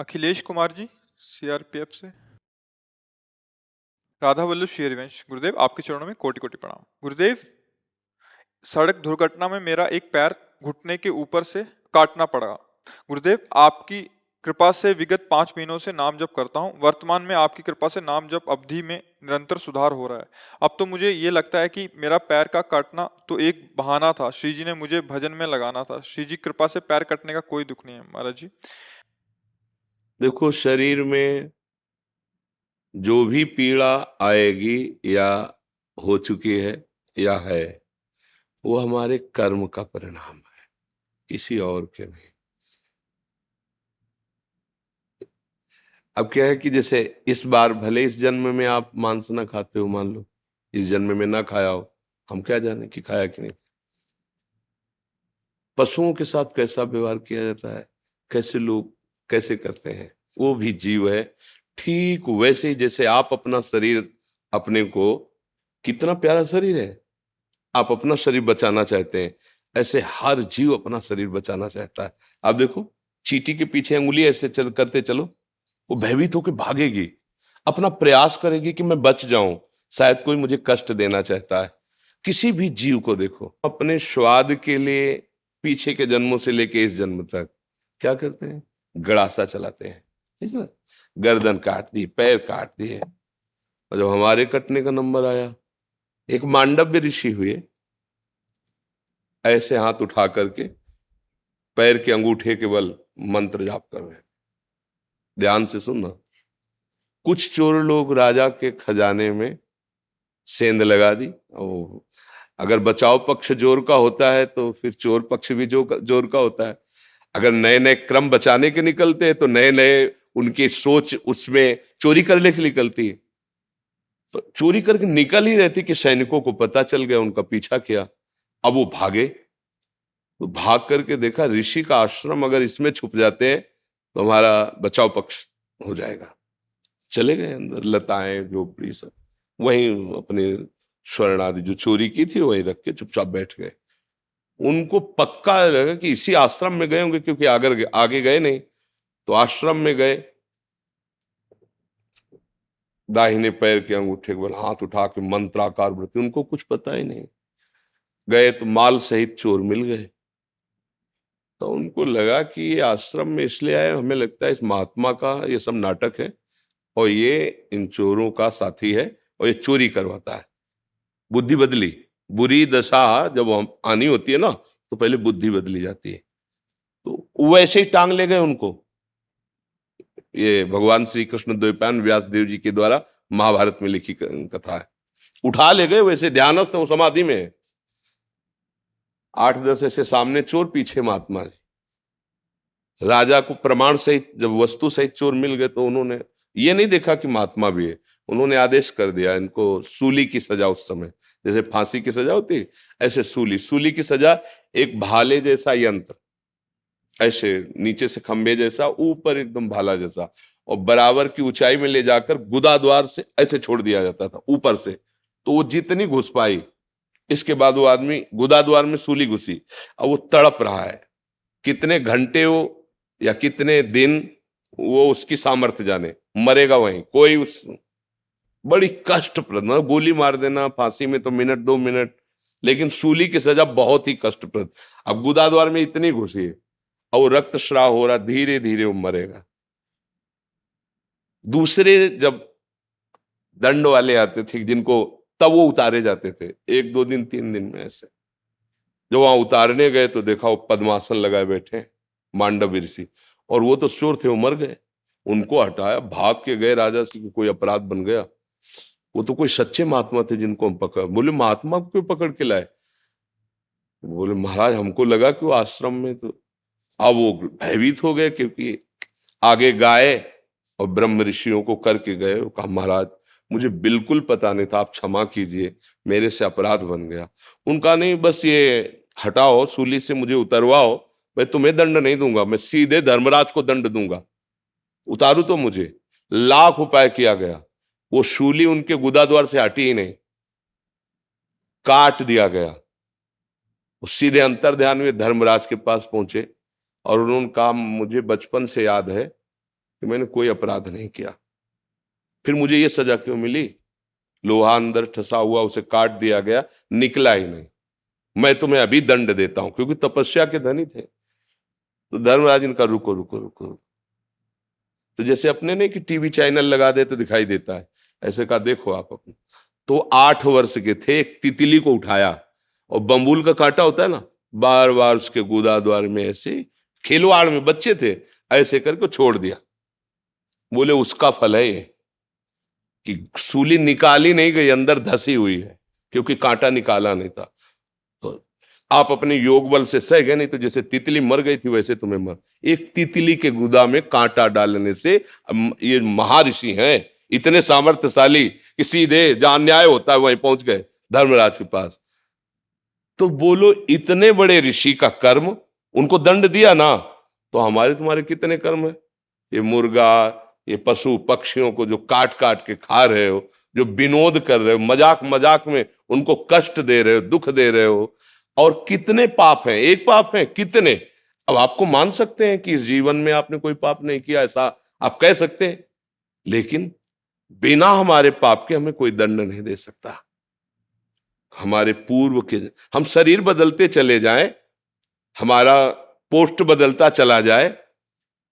Akhilesh Kumar ji, CRPF से। राधा वल्लभ शेरवंश। गुरुदेव, आपके चरणों में कोटि कोटि प्रणाम। गुरुदेव, सड़क दुर्घटना में मेरा एक पैर घुटने के ऊपर से काटना पड़ा। गुरुदेव, आपकी कृपा से विगत 5 महीनों से नाम जप करता हूँ। वर्तमान में आपकी कृपा से नाम जप अवधि में निरंतर सुधार हो रहा है। अब तो मुझे ये लगता है कि मेरा पैर का काटना तो एक बहाना था। श्री जी ने मुझे भजन में लगाना था। श्री जी कृपा से पैर कटने का कोई दुख नहीं है महाराज जी। देखो, शरीर में जो भी पीड़ा आएगी या हो चुकी है या है, वो हमारे कर्म का परिणाम है, किसी और के नहीं। अब क्या है कि जैसे इस बार भले इस जन्म में आप मांस ना खाते हो, मान लो इस जन्म में ना खाया हो, हम क्या जाने कि खाया कि नहीं। पशुओं के साथ कैसा व्यवहार किया जाता है, कैसे लोग कैसे करते हैं, वो भी जीव है। ठीक वैसे ही जैसे आप अपना शरीर, अपने को, कितना प्यारा शरीर है, आप अपना शरीर बचाना चाहते हैं, ऐसे हर जीव अपना शरीर बचाना चाहता है। आप देखो, चींटी के पीछे अंगुली ऐसे करते चलो, वो भयभीत होकर भागेगी, अपना प्रयास करेगी कि मैं बच जाऊं, शायद कोई मुझे कष्ट देना चाहता है। किसी भी जीव को देखो, अपने स्वाद के लिए पीछे के जन्मों से लेके इस जन्म तक क्या करते हैं, गड़ासा चलाते हैं, ठीक है ना? गर्दन काट दी, पैर काट दिए। और जब हमारे कटने का नंबर आया, एक मांडव्य ऋषि हुए, ऐसे हाथ उठा करके पैर के अंगूठे के बल मंत्र जाप कर रहे हैं। ध्यान से सुनना। कुछ चोर लोग राजा के खजाने में सेंध लगा दी। ओ, अगर बचाव पक्ष जोर का होता है तो फिर चोर पक्ष भी जोर का होता है। अगर नए नए क्रम बचाने के निकलते हैं तो नए नए उनकी सोच उसमें चोरी करने की निकलती है। तो चोरी करके निकल ही रहती कि सैनिकों को पता चल गया, उनका पीछा किया। अब वो भागे, तो भाग करके देखा ऋषि का आश्रम, अगर इसमें छुप जाते हैं तो हमारा बचाव पक्ष हो जाएगा। चले गए अंदर, लताएं झोपड़ी सब वहीं अपने स्वर्ण आदि जो चोरी की थी वहीं रख के चुपचाप बैठ गए। उनको पक्का लगा कि इसी आश्रम में गए होंगे, क्योंकि आगे गए नहीं। तो आश्रम में गए, दाहिने पैर के अंगूठे के बल हाथ उठा के मंत्राकार वृत्ति, उनको कुछ पता ही नहीं। गए तो माल सहित चोर मिल गए। तो उनको लगा कि ये आश्रम में इसलिए आए, हमें लगता है इस महात्मा का ये सब नाटक है और ये इन चोरों का साथी है और ये चोरी करवाता है। बुद्धि बदली। बुरी दशा जब हम आनी होती है ना, तो पहले बुद्धि बदली जाती है। तो वैसे ही टांग ले गए उनको। ये भगवान श्री कृष्ण द्वैपायन व्यास देव जी के द्वारा महाभारत में लिखी कथा है। उठा ले गए, वैसे ध्यानस्थ वो समाधि में है। 8-10 ऐसे सामने चोर, पीछे महात्मा जी। राजा को प्रमाण सहित जब वस्तु सहित चोर मिल गए तो उन्होंने ये नहीं देखा कि महात्मा भी है। उन्होंने आदेश कर दिया इनको सूली की सजा। उस समय जैसे फांसी की सजा होती, ऐसे सूली की सजा। एक भाले जैसा यंत्र, ऐसे नीचे से खंबे जैसा, ऊपर एकदम भाला जैसा, और बराबर की ऊंचाई में ले जाकर गुदा द्वार से ऐसे छोड़ दिया जाता था ऊपर से। तो वो जितनी घुस पाई, इसके बाद वो आदमी गुदा द्वार में सूली घुसी, और वो तड़प रहा है। कितने घंटे हो या कितने दिन, वो उसकी सामर्थ्य जाने, मरेगा वहीं। कोई उस बड़ी कष्टप्रद, मतलब गोली मार देना फांसी में तो मिनट 2 मिनट, लेकिन सूली की सजा बहुत ही कष्टप्रद। अब गुदा द्वार में इतनी घुसी है और वो रक्तस्राव हो रहा, धीरे धीरे वो मरेगा। दूसरे जब दंड वाले आते थे जिनको, तब वो उतारे जाते थे 1-2 दिन 3 दिन में। ऐसे जब वहां उतारने गए तो देखा वो पद्मासन लगाए बैठे मांडव ऋषि, और वो तो चोर थे, वो मर गए। उनको हटाया, भाग के गए राजा से कि कोई अपराध बन गया। वो तो कोई सच्चे महात्मा थे जिनको हम पकड़। बोले महात्मा को क्यों पकड़ के लाए? बोले महाराज हमको लगा कि वो आश्रम में। तो अब वो भयभीत हो गए, क्योंकि आगे गाय और ब्रह्म ऋषियों को करके गए। वो कहा महाराज मुझे बिल्कुल पता नहीं था, आप क्षमा कीजिए, मेरे से अपराध बन गया। उनका नहीं, बस ये हटाओ, सूली से मुझे उतरवाओ, मैं तुम्हें दंड नहीं दूंगा, मैं सीधे धर्मराज को दंड दूंगा, उतारू तो मुझे। लाख उपाय किया गया, वो शूली उनके गुदा द्वार से हटी ही नहीं, काट दिया गया। वो सीधे अंतर ध्यान में धर्मराज के पास पहुंचे और उन्होंने कहा मुझे बचपन से याद है कि कि मैंने कोई अपराध नहीं किया, फिर मुझे ये सजा क्यों मिली? लोहा अंदर ठसा हुआ, उसे काट दिया गया, निकला ही नहीं। मैं तुम्हें अभी दंड देता हूं, क्योंकि तपस्या के धनी थे। तो धर्मराज इनका रुको रुको रुको, तो जैसे अपने नहीं कि टीवी चैनल लगा दे तो दिखाई देता है, ऐसे कहा देखो आप अपने। तो 8 वर्ष के थे, एक तितली को उठाया और बम्बूल का कांटा होता है ना, बार बार उसके गुदा द्वार में ऐसे खिलवाड़ में, बच्चे थे, ऐसे करके छोड़ दिया। बोले उसका फल है ये कि सूली निकाली नहीं गई, अंदर धसी हुई है, क्योंकि कांटा निकाला नहीं था। तो आप अपने योग बल से सह गए, नहीं तो जैसे तितली मर गई थी वैसे तुम्हें मर। एक तितली के गुदा में कांटा डालने से, ये महर्षि हैं इतने सामर्थ्यशाली कि सीधे जहां न्याय होता है वहीं पहुंच गए धर्मराज के पास। तो बोलो इतने बड़े ऋषि का कर्म, उनको दंड दिया ना, तो हमारे तुम्हारे कितने कर्म है? ये मुर्गा, ये पशु पक्षियों को जो काट काट के खा रहे हो, जो विनोद कर रहे हो, मजाक मजाक में उनको कष्ट दे रहे हो, दुख दे रहे हो, और कितने पाप हैं? एक पाप है कितने? अब आपको मान सकते हैं कि इस जीवन में आपने कोई पाप नहीं किया, ऐसा आप कह सकते हैं, लेकिन बिना हमारे पाप के हमें कोई दंड नहीं दे सकता। हमारे पूर्व के, हम शरीर बदलते चले जाएं, हमारा पोस्ट बदलता चला जाए,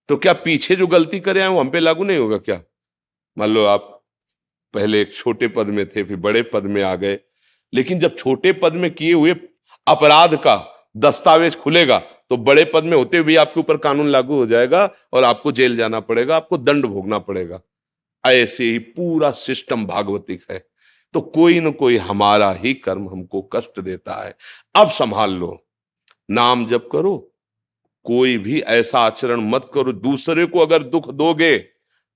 तो क्या पीछे जो गलती करे हैं वो हम पे लागू नहीं होगा क्या? मान लो आप पहले एक छोटे पद में थे, फिर बड़े पद में आ गए, लेकिन जब छोटे पद में किए हुए अपराध का दस्तावेज खुलेगा तो बड़े पद में होते हुए आपके ऊपर कानून लागू हो जाएगा और आपको जेल जाना पड़ेगा, आपको दंड भोगना पड़ेगा। ऐसे ही पूरा सिस्टम भागवतिक है। तो कोई न कोई हमारा ही कर्म हमको कष्ट देता है। अब संभाल लो, नाम जप करो, कोई भी ऐसा आचरण मत करो। दूसरे को अगर दुख दोगे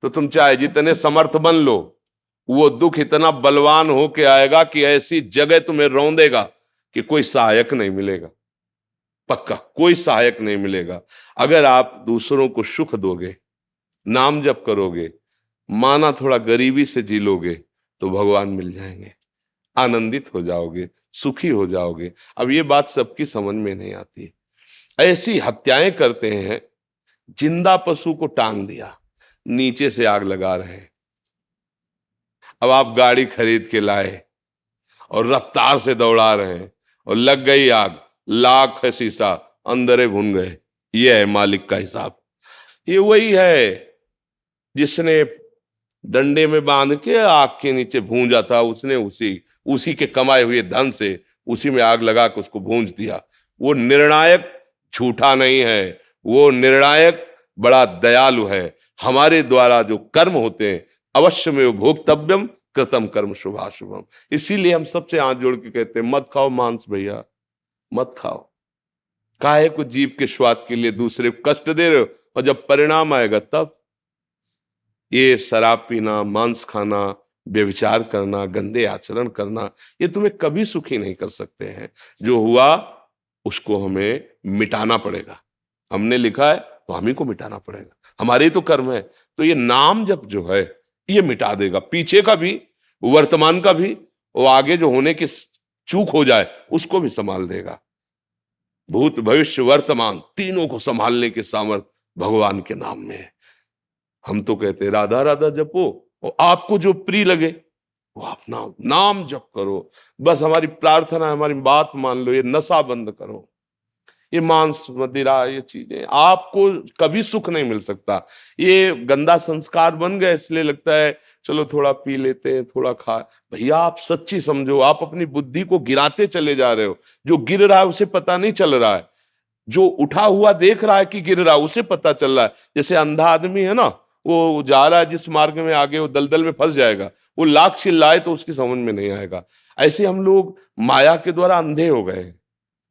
तो तुम चाहे जितने समर्थ बन लो, वो दुख इतना बलवान होके आएगा कि ऐसी जगह तुम्हें रौंदेगा कि कोई सहायक नहीं मिलेगा। पक्का कोई सहायक नहीं मिलेगा। अगर आप दूसरों को सुख दोगे, नाम जप करोगे, माना थोड़ा गरीबी से जी लोगे, तो भगवान मिल जाएंगे, आनंदित हो जाओगे, सुखी हो जाओगे। अब ये बात सबकी समझ में नहीं आती। ऐसी हत्याएं करते हैं, जिंदा पशु को टांग दिया, नीचे से आग लगा रहे हैं। अब आप गाड़ी खरीद के लाए और रफ्तार से दौड़ा रहे हैं और लग गई आग, लाख है शीशा, अंदर भुन गए। ये है मालिक का हिसाब। ये वही है जिसने डंडे में बांध के आग के नीचे भूंजा था, उसने उसी के कमाए हुए धन से उसी में आग लगा के उसको भूंज दिया। वो निर्णायक झूठा नहीं है, वो निर्णायक बड़ा दयालु है। हमारे द्वारा जो कर्म होते हैं, अवश्य में भोक्तव्यम कृतम कर्म शुभाशुभम। इसीलिए हम सबसे हाथ जोड़ के कहते हैं, मत खाओ मांस भैया, मत खाओ। काहे को जीव के स्वाद के लिए दूसरे को कष्ट दे रहे हो, और जब परिणाम आएगा तब। ये शराब पीना, मांस खाना, व्यभिचार करना, गंदे आचरण करना, ये तुम्हें कभी सुखी नहीं कर सकते हैं। जो हुआ उसको हमें मिटाना पड़ेगा। हमने लिखा है तो हम ही को मिटाना पड़ेगा, हमारे ही तो कर्म है। तो ये नाम जप जो है ये मिटा देगा, पीछे का भी, वर्तमान का भी, वो आगे जो होने की चूक हो जाए उसको भी संभाल देगा। भूत भविष्य वर्तमान तीनों को संभालने के सामर्थ भगवान के नाम में है। हम तो कहते हैं राधा राधा जपो, और आपको जो प्रिय लगे वो आप नाम जप करो। बस हमारी प्रार्थना है, हमारी बात मान लो, ये नशा बंद करो, ये मांस मदिरा, ये चीजें आपको कभी सुख नहीं मिल सकता। ये गंदा संस्कार बन गए, इसलिए लगता है चलो थोड़ा पी लेते हैं, थोड़ा खा। भैया आप सच्ची समझो, आप अपनी बुद्धि को गिराते चले जा रहे हो। जो गिर रहा है उसे पता नहीं चल रहा है, जो उठा हुआ देख रहा है कि गिर रहा है उसे पता चल रहा है। जैसे अंधा आदमी है ना, वो जा रहा है जिस मार्ग में, आगे वो दलदल में फंस जाएगा, वो लाख चिल्लाए तो उसकी समझ में नहीं आएगा। ऐसे हम लोग माया के द्वारा अंधे हो गए,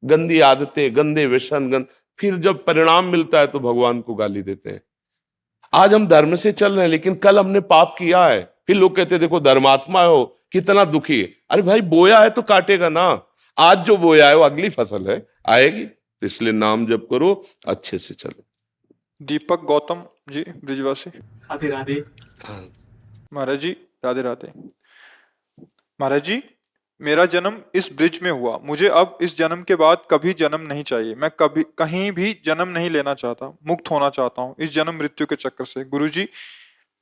गंदी आदतें, गंदे व्यसन, फिर जब परिणाम मिलता है तो भगवान को गाली देते हैं। आज हम धर्म से चल रहे हैं, लेकिन कल हमने पाप किया है, फिर लोग कहते हैं देखो धर्मात्मा हो, कितना दुखी है। अरे भाई बोया है तो काटेगा ना, आज जो बोया है वो अगली फसल है, आएगी। तो इसलिए नाम जप करो, अच्छे से चलो। दीपक गौतम जी ब्रिजवासी। राधे राधे। महाराज जी राधे राधे। महाराज जी मेरा जन्म इस ब्रिज में हुआ, मुझे अब इस जन्म के बाद कभी जन्म नहीं चाहिए, मैं कभी कहीं भी जन्म नहीं लेना चाहता, मुक्त होना चाहता हूँ इस जन्म मृत्यु के चक्र से। गुरुजी,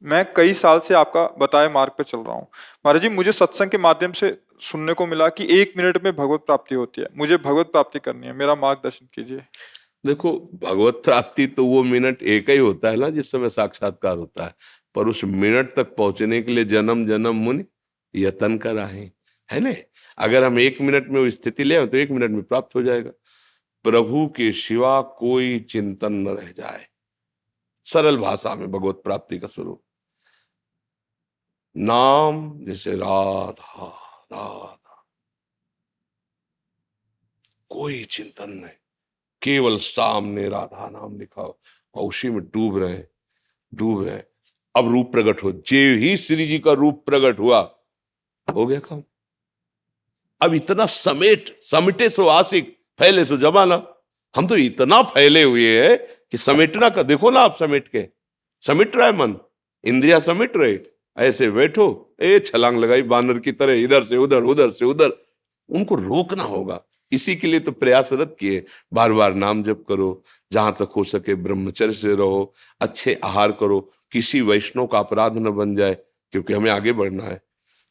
मैं कई साल से आपका बताए मार्ग पे चल रहा हूँ। महाराज जी, मुझे सत्संग के माध्यम से सुनने को मिला कि 1 मिनट में भगवत प्राप्ति होती है, मुझे भगवत प्राप्ति करनी है, मेरा मार्गदर्शन कीजिए। देखो, भगवत प्राप्ति तो वो मिनट एक ही होता है ना जिस समय साक्षात्कार होता है, पर उस मिनट तक पहुंचने के लिए जन्म जन्म मुनि यतन कर आए है ना। अगर हम 1 मिनट में वो स्थिति ले आए तो 1 मिनट में प्राप्त हो जाएगा। प्रभु के सिवा कोई चिंतन न रह जाए, सरल भाषा में भगवत प्राप्ति का स्वरूप। नाम जैसे राधा राधा, कोई चिंतन नहीं, केवल सामने राधा नाम लिखा हो और उसी में डूब रहे हैं। अब रूप प्रकट हो, जे ही श्री जी का रूप प्रकट हुआ, हो गया काम। अब इतना समेटे सो आशिक, फैले सो जमाना। हम तो इतना फैले हुए हैं कि समेटना का देखो ना, आप समेट रहा है मन, इंद्रिया समेट रहे, ऐसे बैठो, छलांग लगाई बानर की तरह, इधर से उधर उधर से उधर। उनको रोकना होगा, इसी के लिए तो प्रयासरत किए। बार बार नाम जप करो, जहां तक हो सके ब्रह्मचर्य से रहो, अच्छे आहार करो, किसी वैष्णव का अपराध न बन जाए, क्योंकि हमें आगे बढ़ना है।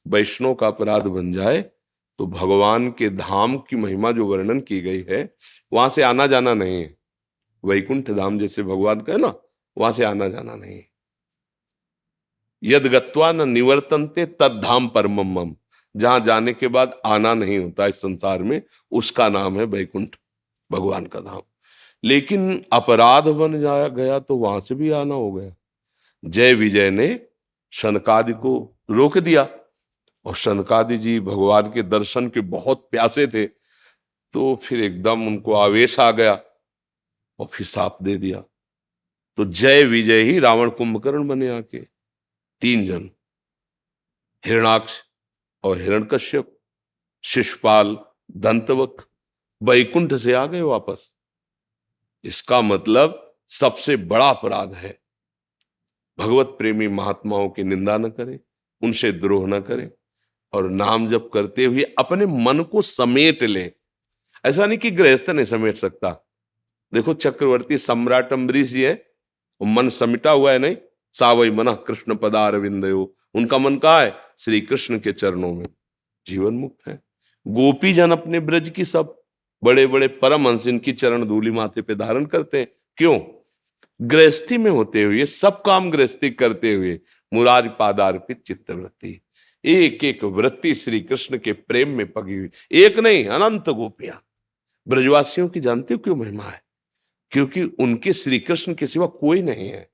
वैष्णव का अपराध बन जाए तो भगवान के धाम की महिमा जो वर्णन की गई है, वहां से आना जाना नहीं है। वैकुंठ धाम जैसे भगवान का है ना, वहां से आना जाना नहीं है। यद गत्वा न निवर्तन्ते तद धाम परमम मम, जहां जाने के बाद आना नहीं होता इस संसार में, उसका नाम है वैकुंठ, भगवान का धाम। लेकिन अपराध बन जाया गया तो वहां से भी आना हो गया। जय विजय ने शनकादि को रोक दिया, और शनकादि जी भगवान के दर्शन के बहुत प्यासे थे, तो फिर एकदम उनको आवेश आ गया और फिर शाप दे दिया। तो जय विजय ही रावण कुंभकर्ण बने आके, 3 जन, हिरणाक्ष और हिरण्यकश्यप, शिशुपाल, दंतवक्र, वैकुंठ से आ गए वापस। इसका मतलब सबसे बड़ा अपराध है भगवत प्रेमी महात्माओं की निंदा न करें, उनसे द्रोह न करें, और नाम जप करते हुए अपने मन को समेट ले। ऐसा नहीं कि गृहस्थ नहीं समेट सकता। देखो, चक्रवर्ती सम्राट अम्बरीश जी है, वो मन समिटा हुआ है नहीं, सावई मना कृष्ण पदारविंदयो, उनका मन कहाँ है? श्री कृष्ण के चरणों में, जीवन मुक्त है। गोपी जन अपने ब्रज की सब बड़े बड़े परमहंस इनकी चरण धूलि माथे पे धारण करते हैं। क्यों? गृहस्थी में होते हुए, सब काम गृहस्थी करते हुए, मुरारी पादार्पित चित्तवृत्ति, एक एक वृत्ति श्री कृष्ण के प्रेम में पगी हुई। एक नहीं, अनंत गोपियां। ब्रजवासियों की जानते हो क्यों महिमा है? क्योंकि उनके श्री कृष्ण के सिवा कोई नहीं है।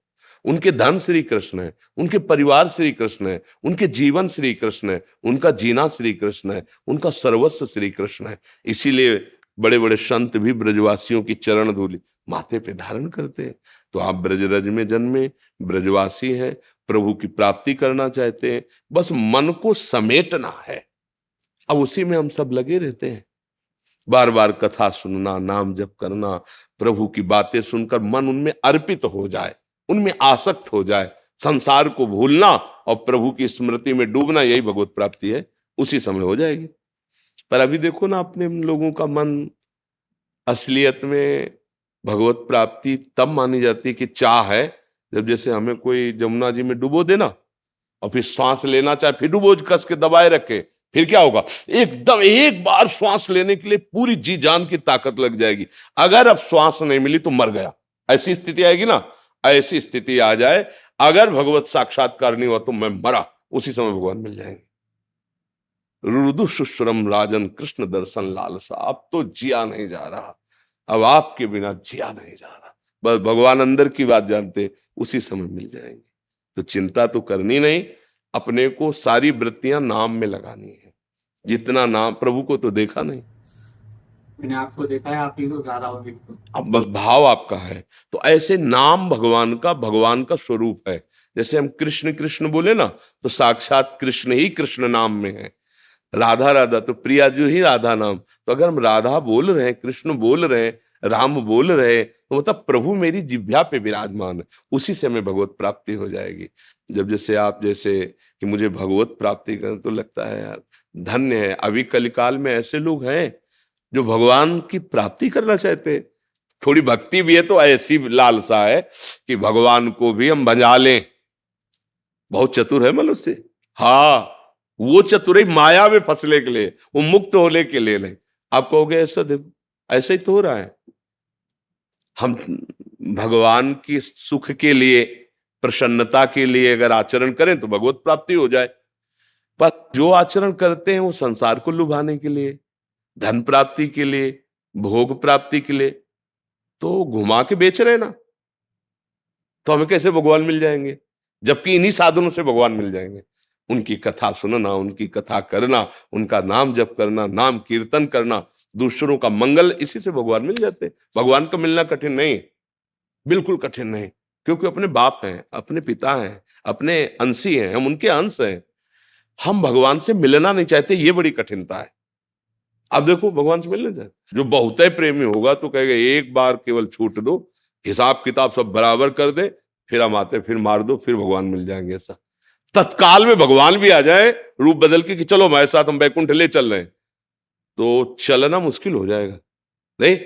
उनके धन श्री कृष्ण है, उनके परिवार श्री कृष्ण है, उनके जीवन श्री कृष्ण है, उनका जीना श्री कृष्ण है, उनका सर्वस्व श्री कृष्ण है। इसीलिए बड़े बड़े संत भी ब्रजवासियों की चरण धूलि माथे पे धारण करते हैं। तो आप ब्रजरज में जन्मे, ब्रजवासी हैं, प्रभु की प्राप्ति करना चाहते हैं, बस मन को समेटना है। अब उसी में हम सब लगे रहते हैं, बार बार कथा सुनना, नाम जप करना, प्रभु की बातें सुनकर मन उनमें अर्पित हो जाए, उनमें आसक्त हो जाए, संसार को भूलना और प्रभु की स्मृति में डूबना, यही भगवत प्राप्ति है। उसी समय हो जाएगी। पर अभी देखो ना, अपने लोगों का मन असलियत में भगवत प्राप्ति तब मानी जाती है कि चाह है, जब जैसे हमें कोई जमुना जी में डुबो देना और फिर श्वास लेना चाहे, फिर डुबो कस के दबाए रखे, फिर क्या होगा? एकदम एक बार श्वास लेने के लिए पूरी जी जान की ताकत लग जाएगी। अगर अब श्वास नहीं मिली तो मर गया, ऐसी स्थिति आएगी ना। ऐसी स्थिति आ जाए, अगर भगवत साक्षात्कार नहीं हुआ तो मैं मरा, उसी समय भगवान मिल जाएंगे। रुदु शुश्रम राजन कृष्ण दर्शन लालसा, अब तो जिया नहीं जा रहा, अब आपके बिना जिया नहीं जा रहा। बस भगवान अंदर की बात जानते, उसी समय मिल जाएंगे। तो चिंता तो करनी नहीं, अपने को सारी वृत्तियां नाम में लगानी है। जितना नाम, प्रभु को तो देखा नहीं, मैंने आपको देखा है, आप ही को ज्यादा हो बिल्कुल। अब बस भाव आपका है। तो ऐसे नाम भगवान का स्वरूप है। जैसे हम कृष्ण कृष्ण बोले ना, तो साक्षात कृष्ण ही कृष्ण नाम में है। राधा राधा तो प्रिया जो ही राधा नाम। तो अगर हम राधा बोल रहे हैं, कृष्ण बोल रहे हैं, राम बोल रहे हैं, तो मतलब प्रभु मेरी जिह्वा पे विराजमान है, उसी से हमें भगवत प्राप्ति हो जाएगी। जब जैसे आप जैसे कि मुझे भगवत प्राप्ति करें तो लगता है यार धन्य है। अभी कलिकाल में ऐसे लोग हैं जो भगवान की प्राप्ति करना चाहते हैं। थोड़ी भक्ति भी है तो ऐसी लालसा है कि भगवान को भी हम बजा लें। बहुत चतुर है मनुष्य। हाँ, वो चतुराई माया में फंसने के लिए, वो मुक्त होने के लिए नहीं। आप कहोगे ऐसा देखो, ऐसा ही तो हो रहा है। हम भगवान की सुख के लिए, प्रसन्नता के लिए अगर आचरण करें तो भगवत प्राप्ति हो जाए। पर जो आचरण करते हैं वो संसार को लुभाने के लिए, धन प्राप्ति के लिए, भोग प्राप्ति के लिए, तो घुमा के बेच रहे ना। तो हमें कैसे भगवान मिल जाएंगे, जबकि इन्हीं साधनों से भगवान मिल जाएंगे। उनकी कथा सुनना, उनकी कथा करना, उनका नाम जप करना, नाम कीर्तन करना, दूसरों का मंगल, इसी से भगवान मिल जाते हैं। भगवान का मिलना कठिन नहीं, बिल्कुल कठिन नहीं, क्योंकि अपने बाप हैं, अपने पिता हैं, अपने अंशी हैं, हम उनके अंश हैं। हम भगवान से मिलना नहीं चाहते, ये बड़ी कठिनता है। अब देखो भगवान से मिलना चाहते, जो बहुत ही प्रेमी होगा तो कहेगा एक बार केवल छूट दो, हिसाब किताब सब बराबर कर दे, फिर हम आते, फिर मार दो, फिर भगवान मिल जाएंगे। ऐसा तत्काल में भगवान भी आ जाए रूप बदल के कि चलो हमारे साथ, हम बैकुंठ ले चल रहे हैं, तो चलना मुश्किल हो जाएगा। नहीं,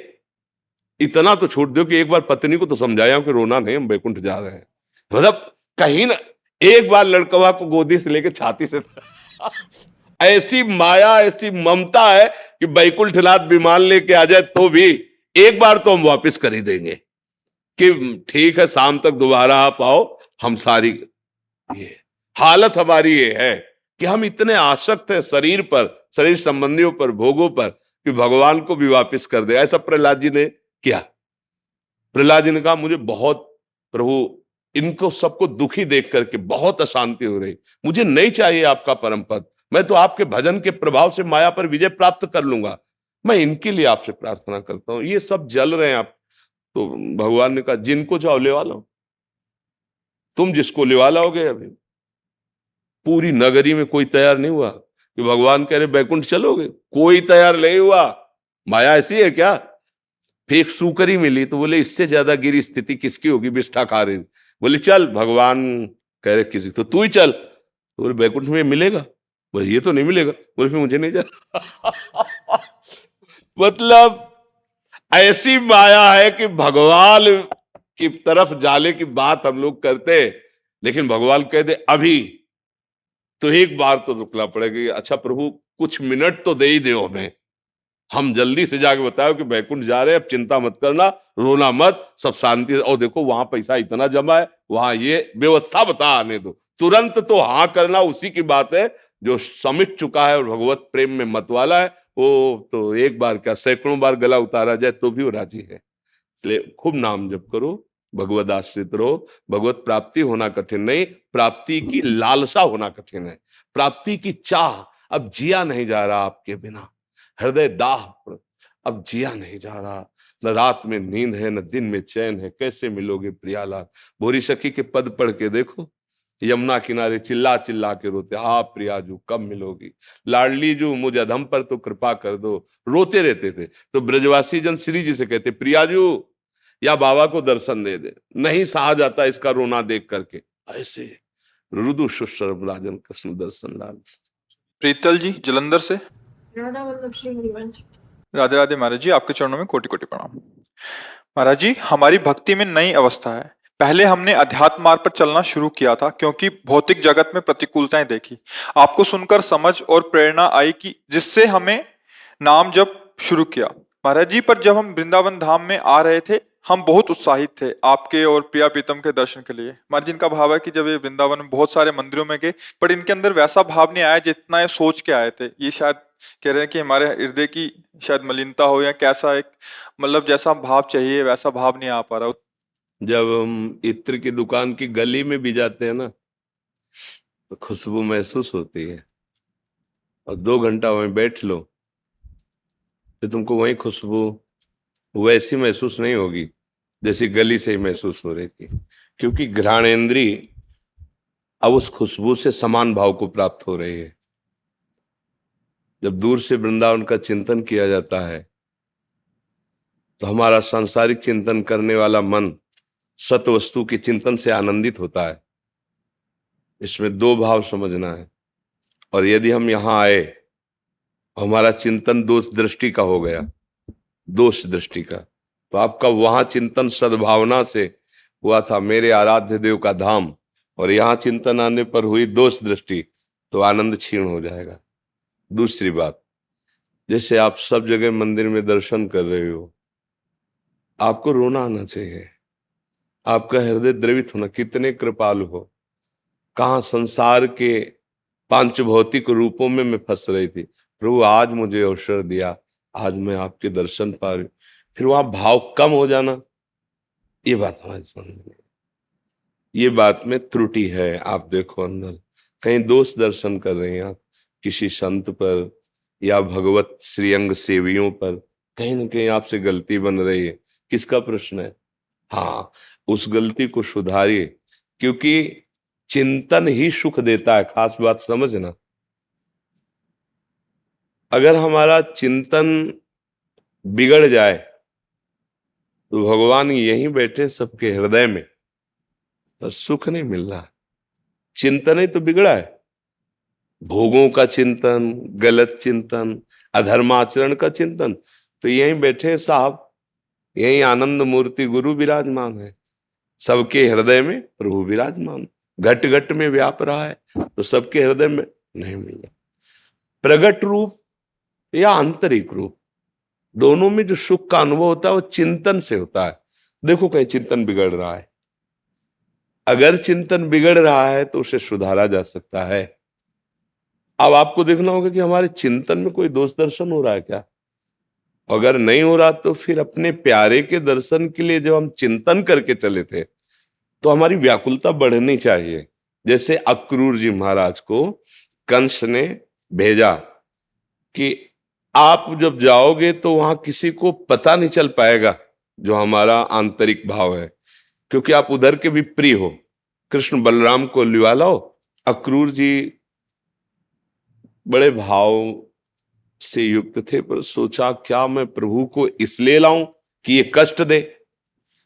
इतना तो छूट दो कि एक बार पत्नी को तो समझाया कि रोना नहीं, हम बैकुंठ जा रहे हैं। मतलब कहीं ना एक बार लड़कवा को गोदी से लेके छाती से ऐसी माया, ऐसी ममता है कि बैकुंठनाथ विमान लेके आ जाए तो भी एक बार तो हम वापस कर ही देंगे कि ठीक है, शाम तक दोबारा आप आओ। हम सारी ये हालत हमारी ये है कि हम इतने आसक्त हैं शरीर पर, शरीर संबंधियों पर, भोगों पर, कि भगवान को भी वापस कर दे। ऐसा प्रहलाद जी ने किया। प्रहलाद जी ने कहा मुझे बहुत, प्रभु इनको सबको दुखी देख करके बहुत अशांति हो रही, मुझे नहीं चाहिए आपका परम पद, मैं तो आपके भजन के प्रभाव से माया पर विजय प्राप्त कर लूंगा, मैं इनके लिए आपसे प्रार्थना करता हूं, ये सब जल रहे हैं आप। तो भगवान ने कहा जिनको चाहो लेवा लो, तुम जिसको लेवा लाओगे। अभी पूरी नगरी में कोई तैयार नहीं हुआ कि भगवान कह रहे बैकुंठ चलोगे, कोई तैयार नहीं हुआ। माया ऐसी है क्या। फिर एक सूकरी मिली तो बोले इससे ज्यादा गिरी स्थिति किसकी होगी, बिष्ठा खा रही। बोले चल, भगवान कह रहे किसी, तो तू ही चल। तो बोले बैकुंठ में मिलेगा, बोले ये तो नहीं मिलेगा, बोले फिर मुझे नहीं जाना। मतलब ऐसी माया है कि भगवान की तरफ जाने की बात हम लोग करते, लेकिन भगवान कह दे अभी, तो एक बार तो रुकना पड़ेगा। अच्छा प्रभु कुछ मिनट तो दे ही दो हमें, हम जल्दी से जाके बताओ कि बैकुंठ जा रहे हैं, अब चिंता मत करना, रोना मत, सब शांति। और देखो वहां पैसा इतना जमा है, वहां ये व्यवस्था बता आने दो, तुरंत तो हाँ करना उसी की बात है जो समिट चुका है और भगवत प्रेम में मत वाला है। वो तो एक बार क्या सैकड़ों बार गला उतारा जाए तो भी वो राजी है। इसलिए खूब नाम जप करो, भगवत आश्रित रहो। भगवत प्राप्ति होना कठिन नहीं, प्राप्ति की लालसा होना कठिन है, प्राप्ति की चाह। अब जिया नहीं जा रहा आपके बिना, हृदय दाह, अब जिया नहीं जा रहा, न रात में नींद है न दिन में चैन है, कैसे मिलोगे प्रियालाल। भोरी सखी के पद पढ़ के देखो, यमुना किनारे चिल्ला चिल्ला के रोते, आप प्रियाजू कब मिलोगी, लाडली जू मुझ अधम पर तो कृपा कर दो, रोते रहते थे। तो ब्रजवासी जन श्री जी से कहते प्रियाजू या बाबा को दर्शन दे दे, नहीं सहा जाता इसका रोना देख करके। ऐसे रुदु सुशर्म राजन कृष्ण दर्शन लाल। प्रीतल जी जलंधर से। राधा वल्लभ श्री हरिवंश। राधे राधे महाराज जी, आपके चरणों में कोटि कोटि प्रणाम। महाराज जी, हमारी भक्ति में नई अवस्था है। पहले हमने अध्यात्म मार्ग पर चलना शुरू किया था क्योंकि भौतिक जगत में प्रतिकूलताएं देखी। आपको सुनकर समझ और प्रेरणा आई कि जिससे हमें नाम जप शुरू किया। महाराज जी, पर जब हम वृंदावन धाम में आ रहे थे हम बहुत उत्साहित थे आपके और प्रिया प्रीतम के दर्शन के लिए। महाराज जी, इनका भाव है कि जब ये वृंदावन में बहुत सारे मंदिरों में गए पर इनके अंदर वैसा भाव नहीं आया जितना ये सोच के आए थे। ये शायद कह रहे हैं कि हमारे हृदय की शायद मलिनता हो या कैसा, एक मतलब जैसा भाव चाहिए वैसा भाव नहीं आ पा रहा। जब हम इत्र की दुकान की गली में भी जाते हैं ना तो खुशबू महसूस होती है, और 2 घंटा वहीं बैठ लो तो तुमको वही खुशबू वैसी महसूस नहीं होगी जैसी गली से ही महसूस हो रही थी, क्योंकि घ्राणेंद्री अब उस खुशबू से समान भाव को प्राप्त हो रही है। जब दूर से वृंदावन का चिंतन किया जाता है तो हमारा सांसारिक चिंतन करने वाला मन सत वस्तु के चिंतन से आनंदित होता है। इसमें दो भाव समझना है। और यदि हम यहां आए, हमारा चिंतन दोष दृष्टि का हो गया, दोष दृष्टि का, तो आपका वहां चिंतन सद्भावना से हुआ था, मेरे आराध्य देव का धाम, और यहां चिंतन आने पर हुई दोष दृष्टि, तो आनंद क्षीण हो जाएगा। दूसरी बात, जैसे आप सब जगह मंदिर में दर्शन कर रहे हो, आपको रोना आना चाहिए, आपका हृदय द्रवित होना, कितने कृपालु हो। कहां संसार के पांच भौतिक रूपों में मैं फंस रही थी, प्रभु आज मुझे अवसर दिया, आज मैं आपके दर्शन पा रही हूं। फिर वहां भाव कम हो जाना, ये बात हमारी समझ में, ये बात में त्रुटि है। आप देखो अंदर कहीं दोष दर्शन कर रहे हैं आप किसी संत पर या भगवत श्रीअंग सेवियों पर, कहीं ना कहीं आपसे गलती बन रही है। किसका प्रश्न है? हाँ, उस गलती को सुधारिए, क्योंकि चिंतन ही सुख देता है। खास बात समझना, अगर हमारा चिंतन बिगड़ जाए तो भगवान यहीं बैठे सबके हृदय में, पर सुख नहीं मिल रहा। चिंतन ही तो बिगड़ा है, भोगों का चिंतन, गलत चिंतन, अधर्माचरण का चिंतन। तो यहीं बैठे साहब, यहीं आनंद मूर्ति गुरु विराजमान है, सबके हृदय में प्रभु विराजमान, घट घट में व्याप रहा है, तो सबके हृदय में नहीं मिल रहा। प्रगट रूप या आंतरिक रूप, दोनों में जो सुख का अनुभव होता है वो चिंतन से होता है। देखो कहीं चिंतन बिगड़ रहा है, अगर चिंतन बिगड़ रहा है तो उसे सुधारा जा सकता है। अब आपको देखना होगा कि हमारे चिंतन में कोई दोष दर्शन हो रहा है क्या। अगर नहीं हो रहा तो फिर अपने प्यारे के दर्शन के लिए जब हम चिंतन करके चले थे तो हमारी व्याकुलता बढ़नी चाहिए। जैसे अक्रूर जी महाराज को कंस ने भेजा कि आप जब जाओगे तो वहां किसी को पता नहीं चल पाएगा जो हमारा आंतरिक भाव है, क्योंकि आप उधर के भी प्रिय हो, कृष्ण बलराम को लिवा लाओ। अक्रूर जी बड़े भाव से युक्त थे, पर सोचा क्या मैं प्रभु को इसलिए लाऊं कि ये कष्ट दे,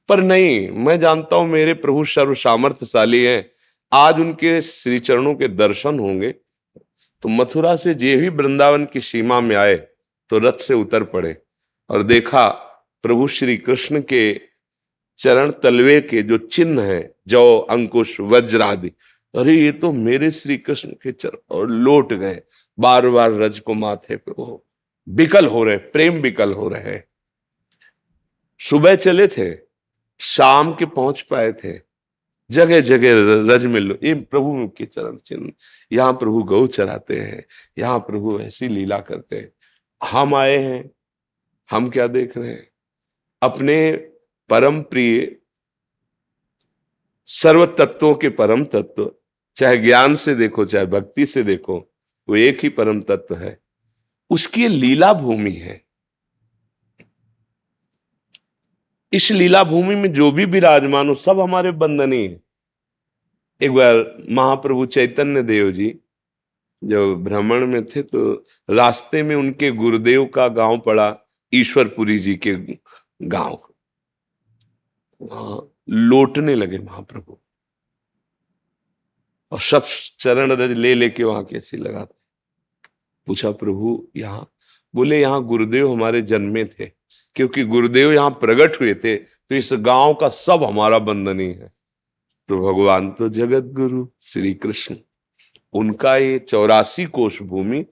पर नहीं, मैं जानता हूं मेरे प्रभु सर्व सामर्थ्यशाली हैं, आज उनके श्री चरणों के दर्शन होंगे। तो मथुरा से जे ही वृंदावन की सीमा में आए तो रथ से उतर पड़े और देखा प्रभु श्री कृष्ण के चरण तलवे के जो चिन्ह हैं, जौ, अंकुश, वज्र आदि, अरे ये तो मेरे श्री कृष्ण के चरण, और लौट गए। बार बार रज को माथे पे वो विकल हो रहे, प्रेम विकल हो रहे। सुबह चले थे, शाम के पहुंच पाए थे, जगह जगह रज मिल लो, ये प्रभु के चरण चिन्ह, यहाँ प्रभु गौ चराते हैं, यहाँ प्रभु ऐसी लीला करते हैं। हम आए हैं, हम क्या देख रहे हैं? अपने परम प्रिय सर्व तत्वों के परम तत्व, चाहे ज्ञान से देखो चाहे भक्ति से देखो, वो एक ही परम तत्व है, उसकी लीला भूमि है। इस लीला भूमि में जो भी विराजमान हो सब हमारे बंधनी है। एक बार महाप्रभु चैतन्य देव जी जब भ्रमण में थे तो रास्ते में उनके गुरुदेव का गांव पड़ा, ईश्वरपुरी जी के गांव। लौटने लगे महाप्रभु और सब चरण रज ले लेके वहां कैसी लगाते। पूछा प्रभु यहाँ? बोले यहाँ गुरुदेव हमारे जन्मे थे, क्योंकि गुरुदेव यहाँ प्रकट हुए थे तो इस गांव का सब हमारा बंधनी है। तो भगवान तो जगत गुरु श्री कृष्ण, उनका ये 84 कोश भूमि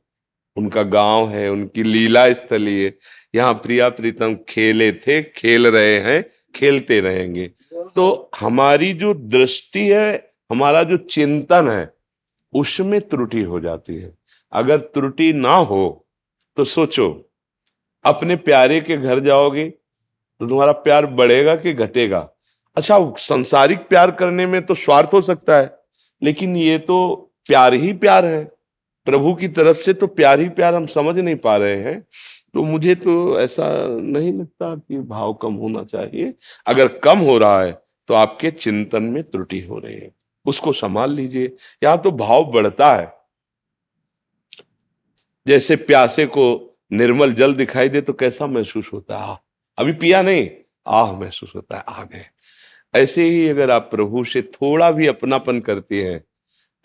उनका गांव है, उनकी लीला स्थली है। यहाँ प्रिया प्रीतम खेले थे, खेल रहे हैं, खेलते रहेंगे। तो हमारी जो दृष्टि है, हमारा जो चिंतन है, उसमें त्रुटि हो जाती है। अगर त्रुटि ना हो तो सोचो, अपने प्यारे के घर जाओगे तो तुम्हारा प्यार बढ़ेगा कि घटेगा? अच्छा, संसारिक प्यार करने में तो स्वार्थ हो सकता है, लेकिन ये तो प्यार ही प्यार है, प्रभु की तरफ से तो प्यार ही प्यार हम समझ नहीं पा रहे हैं। तो मुझे तो ऐसा नहीं लगता कि भाव कम होना चाहिए। अगर कम हो रहा है तो आपके चिंतन में त्रुटि हो रही है, उसको संभाल लीजिए। यहां तो भाव बढ़ता है। जैसे प्यासे को निर्मल जल दिखाई दे तो कैसा महसूस होता है? अभी पिया नहीं, आह महसूस होता है, आ गए। ऐसे ही अगर आप प्रभु से थोड़ा भी अपनापन करते हैं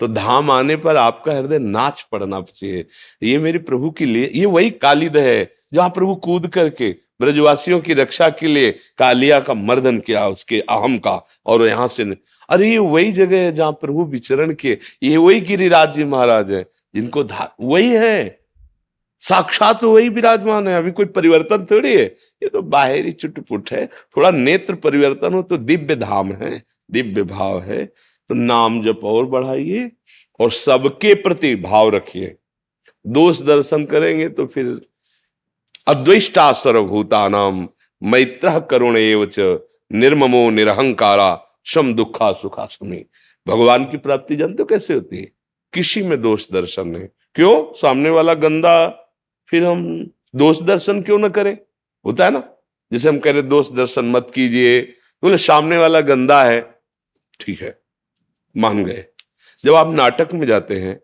तो धाम आने पर आपका हृदय नाच पड़ना चाहिए। ये मेरे प्रभु की लिए, ये वही कालिद है जहां प्रभु कूद करके ब्रजवासियों की रक्षा के लिए कालिया का मर्दन किया, उसके अहम का, और यहां से अरे ये वही जगह है जहां प्रभु विचरण किए। ये वही गिरिराज जी महाराज है जिनको वही है, साक्षात वही विराजमान है। अभी कोई परिवर्तन थोड़ी है, ये तो बाहरी चुटपुट है। थोड़ा नेत्र परिवर्तन हो तो दिव्य धाम है, दिव्य भाव है। तो नाम जप और बढ़ाइए और सबके प्रति भाव रखिए। दोष दर्शन करेंगे तो फिर अद्वेष्टा सर्वभूतानाम मैत्रः करुण एव च निर्ममो निरहंकारा सम दुखा सुखा समी। भगवान की प्राप्ति जानते हो कैसे होती है? किसी में दोष दर्शन नहीं। क्यों? सामने वाला गंदा, फिर हम दोष दर्शन क्यों ना करें? होता है ना, जैसे हम कह रहे दोष दर्शन मत कीजिए, तो बोले सामने वाला गंदा है, ठीक है मान गए। जब आप नाटक में जाते हैं,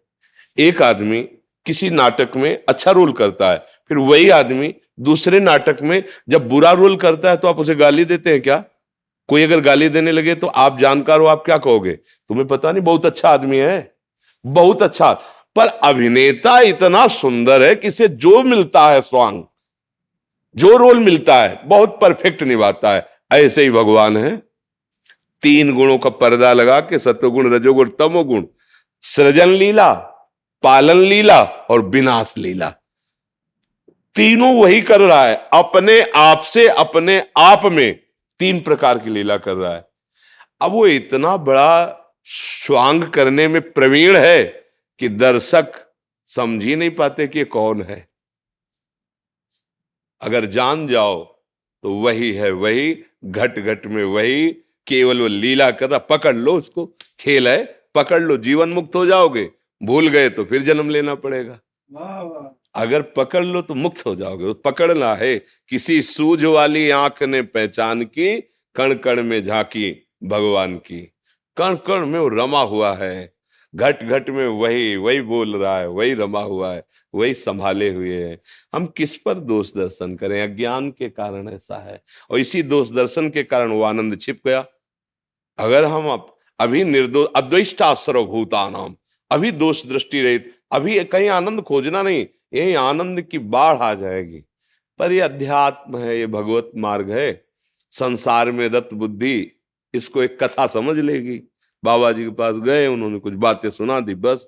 एक आदमी किसी नाटक में अच्छा रोल करता है, फिर वही आदमी दूसरे नाटक में जब बुरा रोल करता है तो आप उसे गाली देते हैं क्या? कोई अगर गाली देने लगे तो आप जानकार हो, आप क्या कहोगे? तुम्हें पता नहीं बहुत अच्छा आदमी है, बहुत अच्छा, पर अभिनेता इतना सुंदर है कि इसे जो मिलता है स्वांग, जो रोल मिलता है बहुत परफेक्ट निभाता है। ऐसे ही भगवान है, 3 गुणों का पर्दा लगा के, सत्वगुण रजोगुण तमोगुण, सृजन लीला, पालन लीला और विनाश लीला, तीनों वही कर रहा है। अपने आप से, अपने आप में 3 प्रकार की लीला कर रहा है। अब वो इतना बड़ा स्वांग करने में प्रवीण है कि दर्शक समझ ही नहीं पाते कि कौन है। अगर जान जाओ तो वही है, वही घट घट में वही, केवल वो लीला कर रहा। पकड़ लो उसको, खेल है, पकड़ लो, जीवन मुक्त हो जाओगे। भूल गए तो फिर जन्म लेना पड़ेगा। अगर पकड़ लो तो मुक्त हो जाओगे। पकड़ना है। किसी सूझ वाली आंख ने पहचान की, कण कण में झांकी भगवान की। कण कण में वो रमा हुआ है, घट घट में वही वही बोल रहा है, वही रमा हुआ है, वही संभाले हुए है। हम किस पर दोष दर्शन करें? अज्ञान के कारण ऐसा है, और इसी दोष दर्शन के कारण वो आनंद छिप गया। अगर हम अभी निर्दोष, अद्वेष्टा सर्वभूतानाम, अभी दोष दृष्टि रहित, अभी कहीं आनंद खोजना नहीं, यही आनंद की बाढ़ आ जाएगी। पर ये अध्यात्म है, ये भगवत मार्ग है। संसार में रत बुद्धि इसको एक कथा समझ लेगी। बाबा जी के पास गए, उन्होंने कुछ बातें सुना दी, बस।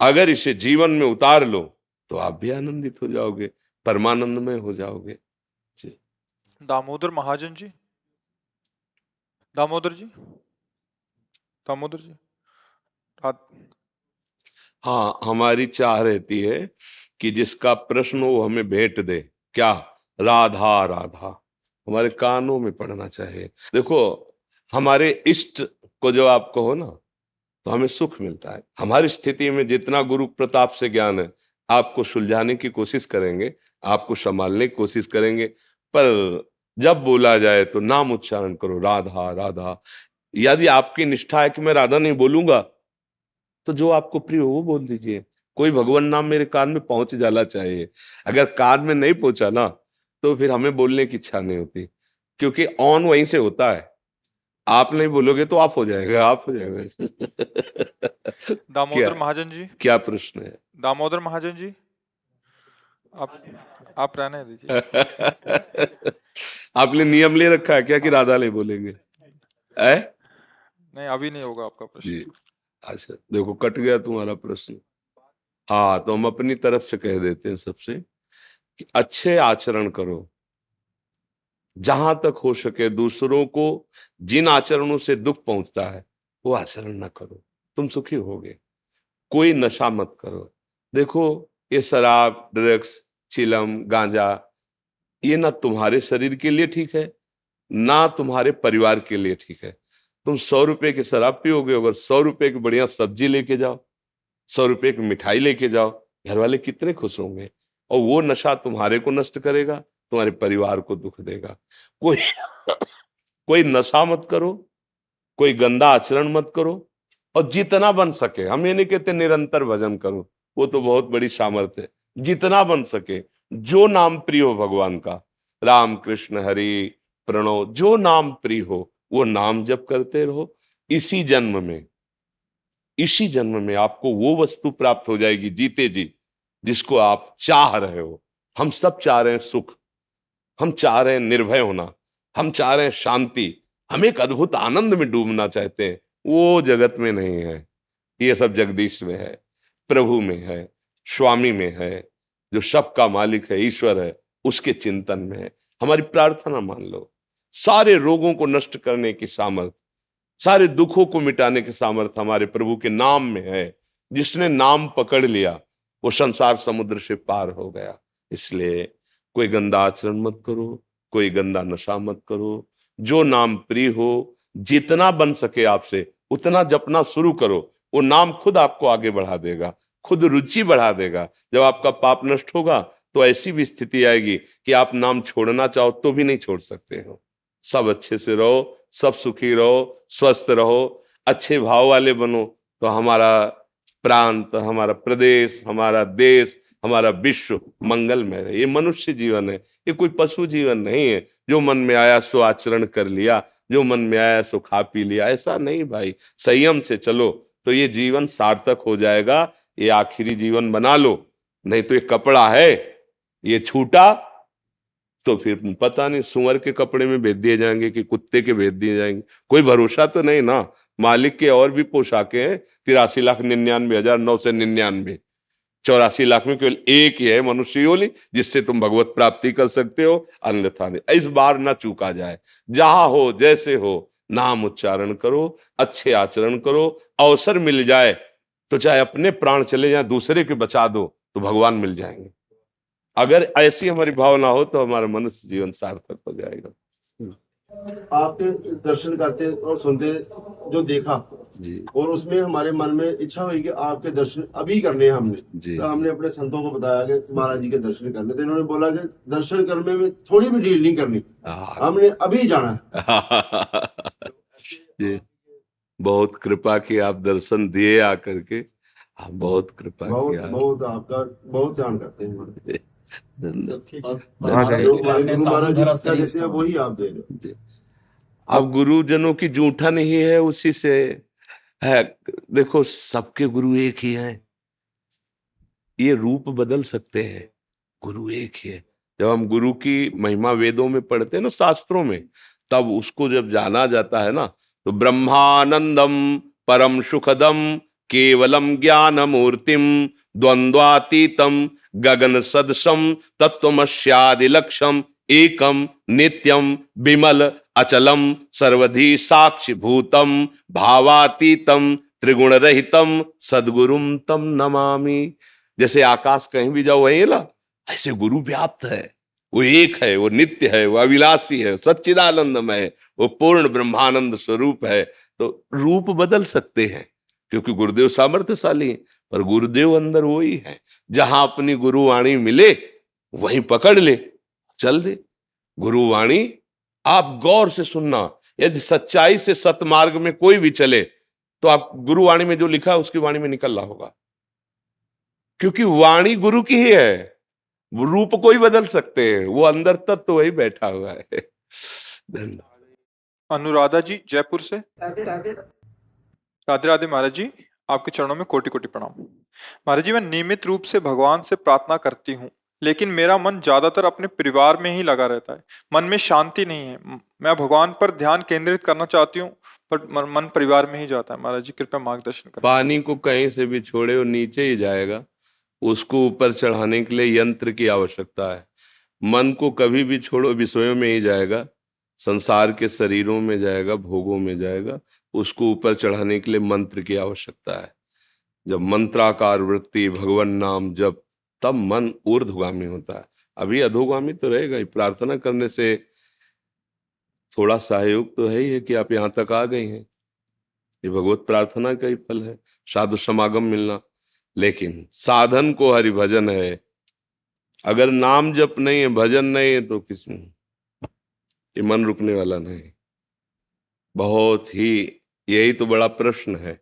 अगर इसे जीवन में उतार लो तो आप भी आनंदित हो जाओगे, परमानंद में हो जाओगे। दामोदर महाजन जी, दामोदर जी, दामोदर जी। हाँ, हमारी चाह रहती है कि जिसका प्रश्न हो वो हमें भेंट दे। क्या? राधा राधा हमारे कानों में पड़ना चाहिए। देखो, हमारे इष्ट को जब आप कहो ना तो हमें सुख मिलता है। हमारी स्थिति में जितना गुरु प्रताप से ज्ञान है, आपको सुलझाने की कोशिश करेंगे, आपको संभालने की कोशिश करेंगे। पर जब बोला जाए तो नाम उच्चारण करो, राधा राधा। यदि आपकी निष्ठा है कि मैं राधा नहीं बोलूंगा, तो जो आपको प्रिय हो वो बोल दीजिए। कोई भगवान नाम मेरे कान में पहुंच जाना चाहिए। अगर कान में नहीं पहुंचा ना तो फिर हमें बोलने की इच्छा नहीं होती, क्योंकि ऑन वहीं से होता है। आप नहीं बोलोगे तो आप हो जाएगा, आप हो जाएगा। दामोदर महाजन जी, क्या प्रश्न है? दामोदर महाजन जी, आप रहने दीजिए। आपने नियम ले रखा है क्या कि राधा नहीं बोलेंगे? नहीं, अभी नहीं होगा आपका प्रश्न जी। अच्छा, देखो कट गया तुम्हारा प्रश्न। हाँ, तो हम अपनी तरफ से कह देते हैं सबसे कि अच्छे आचरण करो। जहां तक हो सके दूसरों को जिन आचरणों से दुख पहुंचता है वो आचरण ना करो, तुम सुखी होगे। कोई नशा मत करो। देखो, ये शराब, ड्रग्स, चिलम, गांजा, ये ना तुम्हारे शरीर के लिए ठीक है, ना तुम्हारे परिवार के लिए ठीक है। तुम 100 रुपए की शराब पियोगे, अगर 100 रुपए की बढ़िया सब्जी लेके जाओ, 100 रुपए की मिठाई लेके जाओ, घर वाले कितने खुश होंगे। और वो नशा तुम्हारे को नष्ट करेगा, तुम्हारे परिवार को दुख देगा। कोई कोई नशा मत करो, कोई गंदा आचरण मत करो, और जितना बन सके, हम ये नहीं कहते निरंतर भजन करो, वो तो बहुत बड़ी सामर्थ्य है। जितना बन सके, जो नाम प्रिय हो भगवान का, राम कृष्ण हरि प्रणव, जो नाम प्रिय हो वो नाम जप करते रहो। इसी जन्म में, इसी जन्म में आपको वो वस्तु प्राप्त हो जाएगी जीते जी जिसको आप चाह रहे हो। हम सब चाह रहे हैं सुख, हम चाह रहे हैं निर्भय होना, हम चाह रहे हैं शांति, हम एक अद्भुत आनंद में डूबना चाहते हैं। वो जगत में नहीं है, ये सब जगदीश में है, प्रभु में है, स्वामी में है, जो सबका मालिक है, ईश्वर है, उसके चिंतन में है। हमारी प्रार्थना मान लो, सारे रोगों को नष्ट करने की सामर्थ, सारे दुखों को मिटाने की सामर्थ हमारे प्रभु के नाम में है। जिसने नाम पकड़ लिया वो संसार समुद्र से पार हो गया। इसलिए कोई गंदा आचरण मत करो, कोई गंदा नशा मत करो, जो नाम प्रिय हो, जितना बन सके आपसे उतना जपना शुरू करो। वो नाम खुद आपको आगे बढ़ा देगा, खुद रुचि बढ़ा देगा। जब आपका पाप नष्ट होगा तो ऐसी भी स्थिति आएगी कि आप नाम छोड़ना चाहो तो भी नहीं छोड़ सकते हो। सब अच्छे से रहो, सब सुखी रहो, स्वस्थ रहो, अच्छे भाव वाले बनो, तो हमारा प्रांत, हमारा प्रदेश, हमारा देश, हमारा विश्व मंगलमय है। ये मनुष्य जीवन है, ये कोई पशु जीवन नहीं है। जो मन में आया सो आचरण कर लिया, जो मन में आया सो खा पी लिया, ऐसा नहीं भाई। संयम से चलो तो ये जीवन सार्थक हो जाएगा। ये आखिरी जीवन बना लो, नहीं तो ये कपड़ा है, ये छूटा तो फिर पता नहीं सुअर के कपड़े में भेज दिए जाएंगे कि कुत्ते के भेज दिए जाएंगे, कोई भरोसा तो नहीं ना। मालिक के और भी पोशाकें हैं, 83,99,999, 84 लाख में केवल एक ही है मनुष्य योनि जिससे तुम भगवत प्राप्ति कर सकते हो, अन्यथा नहीं। इस बार ना चूका जाए। जहां हो जैसे हो नाम उच्चारण करो, अच्छे आचरण करो। अवसर मिल जाए तो चाहे अपने प्राण चले जाए, दूसरे के बचा दो तो भगवान मिल जाएंगे। अगर ऐसी हमारी भावना हो तो हमारा मनुष्य जीवन सार्थक हो जाएगा। आपके दर्शन करते और सुनते जो देखा जी और उसमें हमारे मन में इच्छा हुई कि आपके दर्शन अभी करने हैं हमने। जी तो हमने अपने संतों को बताया कि महाराज जी के दर्शन करने, तो इन्होंने बोला कि दर्शन करने में थोड़ी भी डील नहीं करनी, हमने अभी जाना है। जी बहुत कृपा की, आप दर्शन दिए आकर के, आप बहुत कृपा बहुत किया। बहुत आपका बहुत ध्यान करते हैं। धन्यवाद। और जो गुरु महाराज जी शिक्षा देते हैं वही आप दे रहे हो। जी। अब गुरुजनों की जूठन ही है, उसी से है। देखो सबके गुरु एक ही हैं, ये रूप बदल सकते हैं, गुरु एक ही है। जब हम गुरु की महिमा वेदों में पढ़ते हैं ना, शास्त्रों में, तब उसको जब जाना जाता है ना, तो ब्रह्मानंदम परम सुखदम केवलम ज्ञान मूर्तिम द्वंद्वातीतम गगन सदसम तत्वमस्यादि लक्ष्यम एकम नित्यम विमल अचलम सर्वधि साक्षी भूतम भावातीतम त्रिगुण रहितम सद्गुरुम तम नमामि। जैसे आकाश कहीं भी जाओ वही है ना, ऐसे गुरु व्याप्त है। वो एक है, वो नित्य है, वो अविनाशी है, सच्चिदानंदमय है, वो पूर्ण ब्रह्मानंद स्वरूप है। तो रूप बदल सकते हैं क्योंकि गुरुदेव सामर्थ्यशाली हैं, पर गुरुदेव अंदर वही है। जहां अपनी गुरुवाणी मिले वहीं पकड़ ले, चल दे। गुरुवाणी आप गौर से सुनना। यदि सच्चाई से सतमार्ग में कोई भी चले तो आप गुरुवाणी में जो लिखा है उसकी वाणी में निकल रहा होगा, क्योंकि वाणी गुरु की ही है। रूप कोई बदल सकते हैं, वो अंदर तत्व वही बैठा हुआ है। धन्यवाद। अनुराधा जी जयपुर से। राधे राधे। राधे राधे महाराज जी, आपके चरणों में कोटि कोटि प्रणाम। महाराज जी, मैं नियमित रूप से भगवान से प्रार्थना करती हूँ, लेकिन मेरा मन ज्यादातर अपने परिवार में ही लगा रहता है। मन में शांति नहीं है। मैं भगवान पर ध्यान केंद्रित करना चाहती हूँ पर मन परिवार में ही जाता है। महाराज जी कृपया मार्गदर्शन करें। पानी को कहीं से भी छोड़े वो नीचे ही जाएगा, उसको ऊपर चढ़ाने के लिए यंत्र की आवश्यकता है। मन को कभी भी छोड़ो विषयों में ही जाएगा, संसार के शरीरों में जाएगा, भोगों में जाएगा। उसको ऊपर चढ़ाने के लिए मंत्र की आवश्यकता है। जब मंत्राकार वृत्ति भगवान नाम जब, तब मन ऊर्ध्वगामी होता है। अभी अधोगामी तो रहेगा ही। प्रार्थना करने से थोड़ा सहयोग तो है ही है कि आप यहाँ तक आ गए हैं, ये भगवत प्रार्थना का ही फल है, साधु समागम मिलना। लेकिन साधन को हरि भजन है। अगर नाम जप नहीं है, भजन नहीं है, तो किस ये मन रुकने वाला नहीं। बहुत ही, यही तो बड़ा प्रश्न है।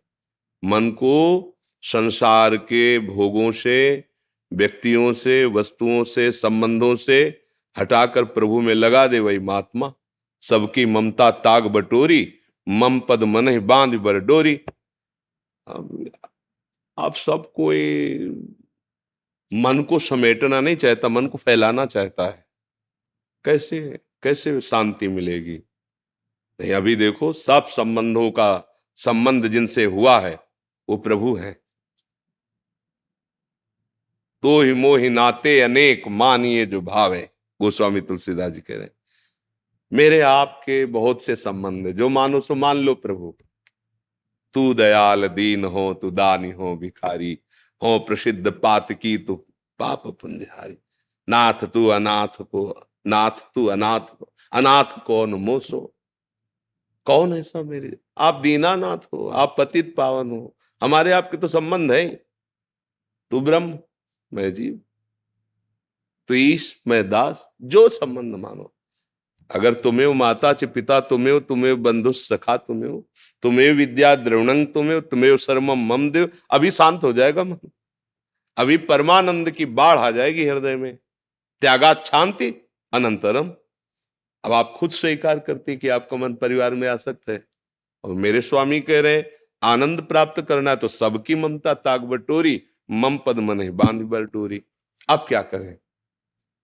मन को संसार के भोगों से, व्यक्तियों से, वस्तुओं से, संबंधों से हटाकर प्रभु में लगा दे। वही महात्मा सबकी ममता ताग बटोरी, मम पद मन बांध बर डोरी। अब सब कोई मन को समेटना नहीं चाहता, मन को फैलाना चाहता है। कैसे कैसे शांति मिलेगी? नहीं, अभी देखो सब संबंधों का संबंध जिनसे हुआ है वो प्रभु है। तो ही मोहि नाते अनेक मानिए जो भाव है, गोस्वामी तुलसीदास जी कह रहे हैं। मेरे आपके बहुत से संबंध है, जो मानो सो मान लो प्रभु। तू दयाल दीन हो, तू दानी हो भिखारी हो, प्रसिद्ध पात की तू पाप पुंजहारी। नाथ तू अनाथ को, नाथ तू अनाथ को, अनाथ कौन मोसो। कौन ऐसा मेरे? आप दीनानाथ हो, आप पतित पावन हो, हमारे आपके तो संबंध है। तू ब्रह्म, मैं जीव, तू ईश, मैं दास, जो संबंध मानो। अगर तुम्हें माता च पिता तुम्हें, तुम्हें बंधु सखा तुम्हें, तुम्हें विद्या द्रवणंग तुम्हें सर्वम मम देव। अभी शांत हो जाएगा मन, अभी परमानंद की बाढ़ आ जाएगी हृदय में। त्यागात शांति अनंतरम। अब आप खुद स्वीकार करते कि आपका मन परिवार में आसक्त है, और मेरे स्वामी कह रहे आनंद प्राप्त करना है तो सबकी ममता ताक बटोरी, मम पद मन बांध बटोरी। अब क्या करें?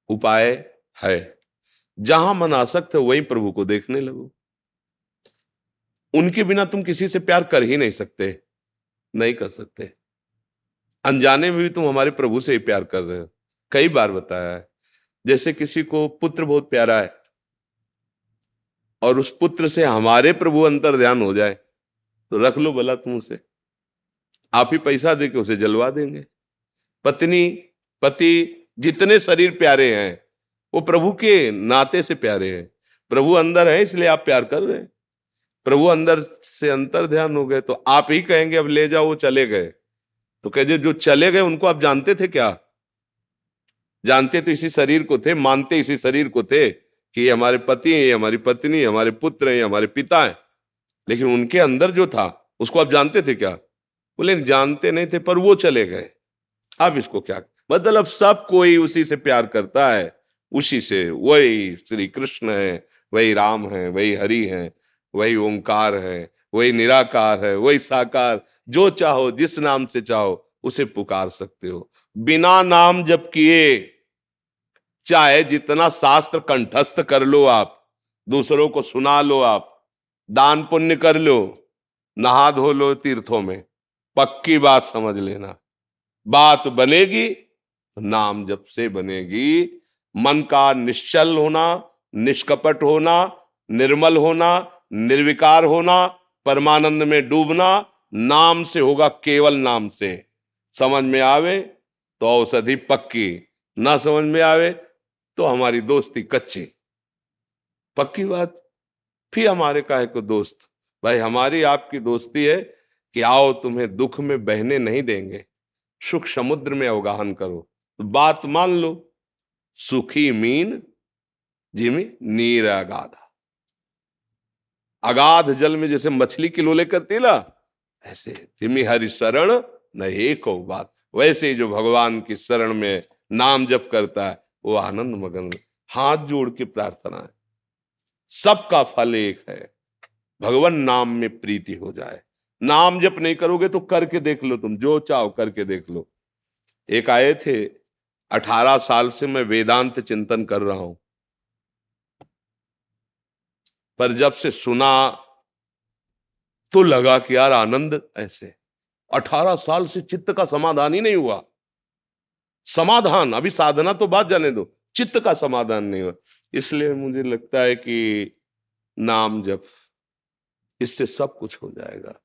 उपाय है, जहां मन आसक्त है वहीं प्रभु को देखने लगो। उनके बिना तुम किसी से प्यार कर ही नहीं सकते, नहीं कर सकते। अनजाने में भी तुम हमारे प्रभु से ही प्यार कर रहे हो। कई बार बताया है, जैसे किसी को पुत्र बहुत प्यारा है और उस पुत्र से हमारे प्रभु अंतर ध्यान हो जाए तो रख लो भला तुम उसे, आप ही पैसा देके उसे जलवा देंगे। पत्नी पति जितने शरीर प्यारे हैं वो प्रभु के नाते से प्यारे हैं। प्रभु अंदर है इसलिए आप प्यार कर रहे हैं। प्रभु अंदर से अंतर ध्यान हो गए तो आप ही कहेंगे अब ले जाओ, वो चले गए। तो कहे जो चले गए उनको आप जानते थे क्या? जानते तो इसी शरीर को थे, मानते इसी शरीर को थे कि ये हमारे पति हैं, ये हमारी पत्नी, हमारे पुत्र हैं, हमारे पिता हैं। लेकिन उनके अंदर जो था उसको आप जानते थे क्या? बोले जानते नहीं थे, पर वो चले गए। अब इसको क्या मतलब? सब कोई उसी से प्यार करता है, उसी से। वही श्री कृष्ण है, वही राम है, वही हरि है, वही ओंकार है, वही निराकार है, वही साकार। जो चाहो जिस नाम से चाहो उसे पुकार सकते हो। बिना नाम जप किए चाहे जितना शास्त्र कंठस्थ कर लो आप, दूसरों को सुना लो आप, दान पुण्य कर लो, नहा धो लो तीर्थों में, पक्की बात समझ लेना, बात बनेगी नाम जप से बनेगी। मन का निश्चल होना, निष्कपट होना, निर्मल होना, निर्विकार होना, परमानंद में डूबना नाम से होगा, केवल नाम से। समझ में आवे तो औषधि पक्की, ना समझ में आवे तो हमारी दोस्ती कच्ची। पक्की बात। फिर हमारे काहे को दोस्त? भाई हमारी आपकी दोस्ती है कि आओ तुम्हें दुख में बहने नहीं देंगे, सुख समुद्र में अवगाहन करो। तो बात मान लो, सुखी मीन जिमी नीर अगाधा। अगाध जल में जैसे मछली किलोले करती ना, ऐसे तिमी हरि शरण न एको बात। वैसे ही जो भगवान की शरण में नाम जप करता है वो आनंद मगन। हाथ जोड़ के प्रार्थना है, सबका फल एक है, भगवान नाम में प्रीति हो जाए। नाम जप नहीं करोगे तो करके देख लो, तुम जो चाहो करके देख लो। एक आए थे, 18 साल से मैं वेदांत चिंतन कर रहा हूं, पर जब से सुना तो लगा कि यार आनंद ऐसे। 18 साल से चित्त का समाधान ही नहीं हुआ। समाधान, अभी साधना तो बात जाने दो, चित्त का समाधान नहीं हुआ। इसलिए मुझे लगता है कि नाम जप, इससे सब कुछ हो जाएगा।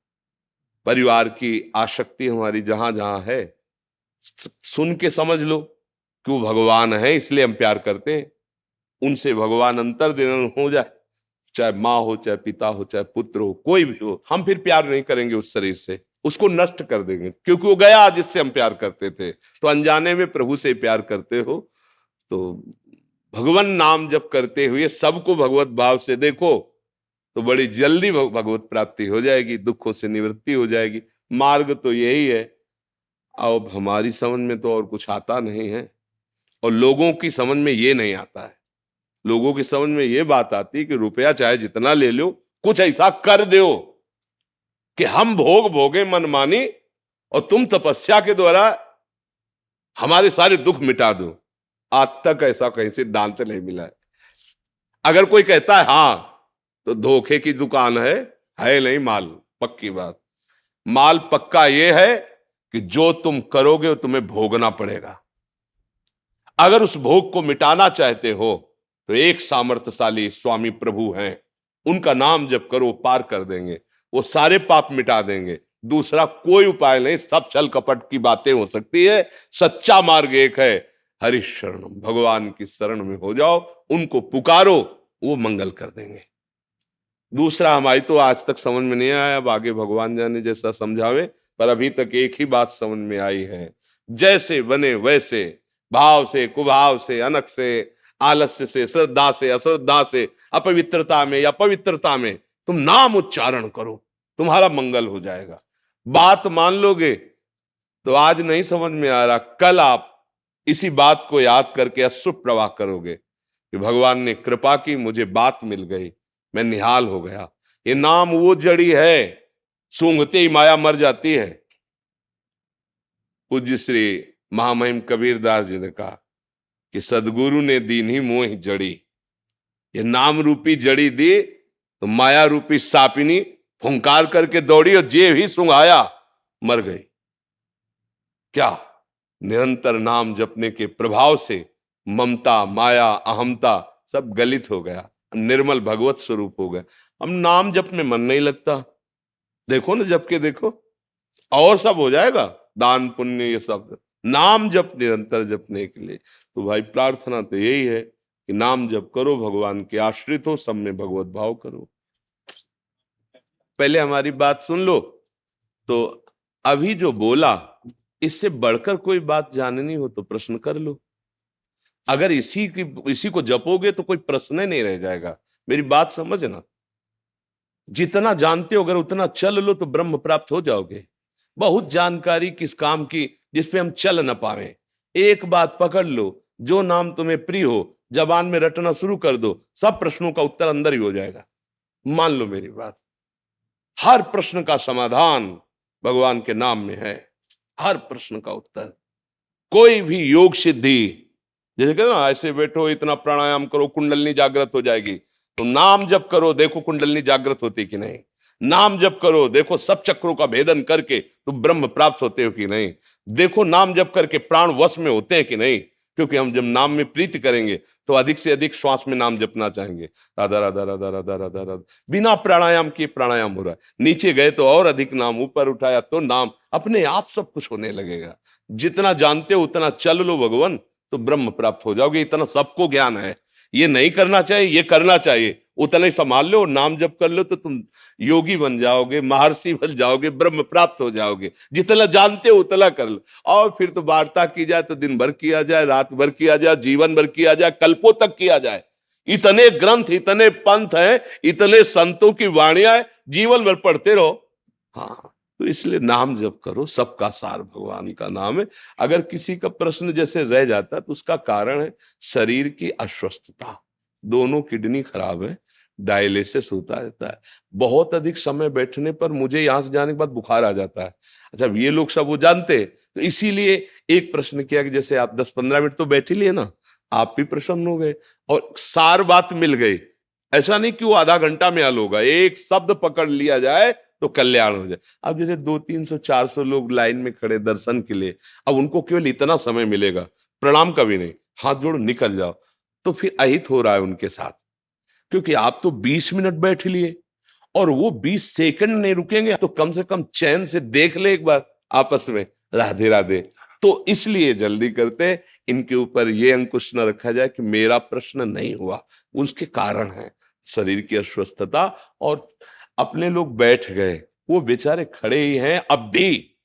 परिवार की आसक्ति हमारी जहां जहां है, सुन के समझ लो कि वो भगवान है इसलिए हम प्यार करते हैं। उनसे भगवान अंतर्दिन हो जाए, चाहे माँ हो, चाहे पिता हो, चाहे पुत्र हो, कोई भी हो, हम फिर प्यार नहीं करेंगे उस शरीर से, उसको नष्ट कर देंगे, क्योंकि वो गया जिससे हम प्यार करते थे। तो अनजाने में प्रभु से प्यार करते हो तो भगवान नाम जप करते हुए सबको भगवत भाव से देखो तो बड़ी जल्दी भगवत प्राप्ति हो जाएगी, दुखों से निवृत्ति हो जाएगी। मार्ग तो यही है। अब हमारी समझ में तो और कुछ आता नहीं है, और लोगों की समझ में ये नहीं आता है। लोगों की समझ में ये बात आती है कि रुपया चाहे जितना ले लो, कुछ ऐसा कर दो कि हम भोग भोगे मनमानी और तुम तपस्या के द्वारा हमारे सारे दुख मिटा दो। आज तक ऐसा कहीं सिद्धांत नहीं मिला है। अगर कोई कहता है हां, तो धोखे की दुकान है नहीं माल, पक्की बात। माल पक्का ये है कि जो तुम करोगे वो तुम्हें भोगना पड़ेगा। अगर उस भोग को मिटाना चाहते हो तो एक सामर्थ्यशाली स्वामी प्रभु हैं, उनका नाम जप करो, पार कर देंगे, वो सारे पाप मिटा देंगे। दूसरा कोई उपाय नहीं, सब छल कपट की बातें हो सकती है। सच्चा मार्ग एक है, हरि शरणम, भगवान की शरण में हो जाओ, उनको पुकारो, वो मंगल कर देंगे। दूसरा हमारी तो आज तक समझ में नहीं आया, अब आगे भगवान जाने जैसा समझावे, पर अभी तक एक ही बात समझ में आई है, जैसे बने वैसे, भाव से, कुभाव से, अनक से, आलस्य से, श्रद्धा से, अश्रद्धा से, अपवित्रता में या पवित्रता में तुम नाम उच्चारण करो, तुम्हारा मंगल हो जाएगा। बात मान लोगे तो आज नहीं समझ में आ रहा, कल आप इसी बात को याद करके अश्रु प्रवाह करोगे कि भगवान ने कृपा की, मुझे बात मिल गई, मैं निहाल हो गया। ये नाम वो जड़ी है, सूंघते ही माया मर जाती है। पूज्य श्री महामहिम कबीरदास जी ने कहा कि सदगुरु ने दीन ही मोह जड़ी, ये नाम रूपी जड़ी दी तो माया रूपी सापिनी फुंकार करके दौड़ी और जे ही सुंघाया मर गई। क्या निरंतर नाम जपने के प्रभाव से ममता, माया, अहमता सब गलित हो गया, निर्मल भगवत स्वरूप हो गया। हम नाम जप में मन नहीं लगता, देखो ना जप के देखो, और सब हो जाएगा, दान पुण्य ये सब, नाम जप निरंतर जपने के लिए। तो भाई प्रार्थना तो यही है कि नाम जप करो, भगवान के आश्रित हो, सब में भगवत भाव करो। पहले हमारी बात सुन लो, तो अभी जो बोला इससे बढ़कर कोई बात जाननी हो तो प्रश्न कर लो। अगर इसी को जपोगे तो कोई प्रश्न ही नहीं रह जाएगा। मेरी बात समझना, जितना जानते हो अगर उतना चल लो तो ब्रह्म प्राप्त हो जाओगे। बहुत जानकारी किस काम की जिसपे हम चल न पावे। एक बात पकड़ लो, जो नाम तुम्हें प्रिय हो जबान में रटना शुरू कर दो, सब प्रश्नों का उत्तर अंदर ही हो जाएगा। मान लो मेरी बात, हर प्रश्न का समाधान भगवान के नाम में है, हर प्रश्न का उत्तर। कोई भी योग सिद्धि, जैसे कहते ना ऐसे बैठो इतना प्राणायाम करो कुंडलनी जागृत हो जाएगी, तो नाम जप करो देखो कुंडलनी जागृत होती कि नहीं। नाम जप करो देखो सब चक्रों का भेदन करके तो ब्रह्म प्राप्त होते हो कि नहीं। देखो नाम जप करके प्राण वश में होते हैं कि नहीं, क्योंकि हम जब नाम में प्रीति करेंगे तो अधिक से अधिक श्वास में नाम जपना चाहेंगे, राधा राधा राधा राधा राधा राधा। बिना प्राणायाम किए प्राणायाम हो रहा है, नीचे गए तो और अधिक नाम, ऊपर उठाया तो नाम, अपने आप सब कुछ होने लगेगा। जितना जानते हो उतना चल लो भगवान, तो ब्रह्म प्राप्त हो जाओगे। इतना सबको ज्ञान है, ये नहीं करना चाहिए, ये करना चाहिए, उतना ही संभाल लो, नाम जप कर लो तो तुम योगी बन जाओगे, महर्षि बन जाओगे, ब्रह्म प्राप्त हो जाओगे। जितना जानते हो उतना कर लो। और फिर तो वार्ता की जाए तो दिन भर किया जाए, रात भर किया जाए, जीवन भर किया जाए, कल्पों तक किया जाए। इतने ग्रंथ, इतने पंथ हैं, इतने संतों की वाणियां हैं, जीवन भर पढ़ते रहो। हाँ, तो इसलिए नाम जप करो, सबका सार भगवान का नाम है। अगर किसी का प्रश्न जैसे रह जाता है तो उसका कारण है शरीर की अस्वस्थता, दोनों किडनी खराब है, डायलिसिस होता रहता है। बहुत अधिक समय बैठने पर मुझे यहां से जाने के बाद बुखार आ जाता है। अच्छा, ये लोग सब वो जानते, तो इसीलिए एक प्रश्न किया कि जैसे आप 10-15 मिनट तो बैठ ही लिए ना, आप भी प्रसन्न हो गए और सार बात मिल गई। ऐसा नहीं कि वो आधा घंटा में हल होगा, एक शब्द पकड़ लिया जाए तो कल्याण हो जाए। अब जैसे 200-300-400 लोग लाइन में खड़े दर्शन के लिए, अब उनको केवल इतना समय मिलेगा, प्रणाम कभी नहीं, हाथ जोड़ो निकल जाओ, तो फिर अहित हो रहा है उनके साथ। क्योंकि आप तो 20 मिनट बैठ लिए और वो 20 सेकंड नहीं रुकेंगे, तो कम से कम चैन से देख ले एक बार आपस में, राधे राधे। तो इसलिए जल्दी करते, इनके ऊपर ये अंकुश न रखा जाए कि मेरा प्रश्न नहीं हुआ, उसके कारण है शरीर की अस्वस्थता। और अपने लोग बैठ गए, वो बेचारे खड़े ही हैं अब भी,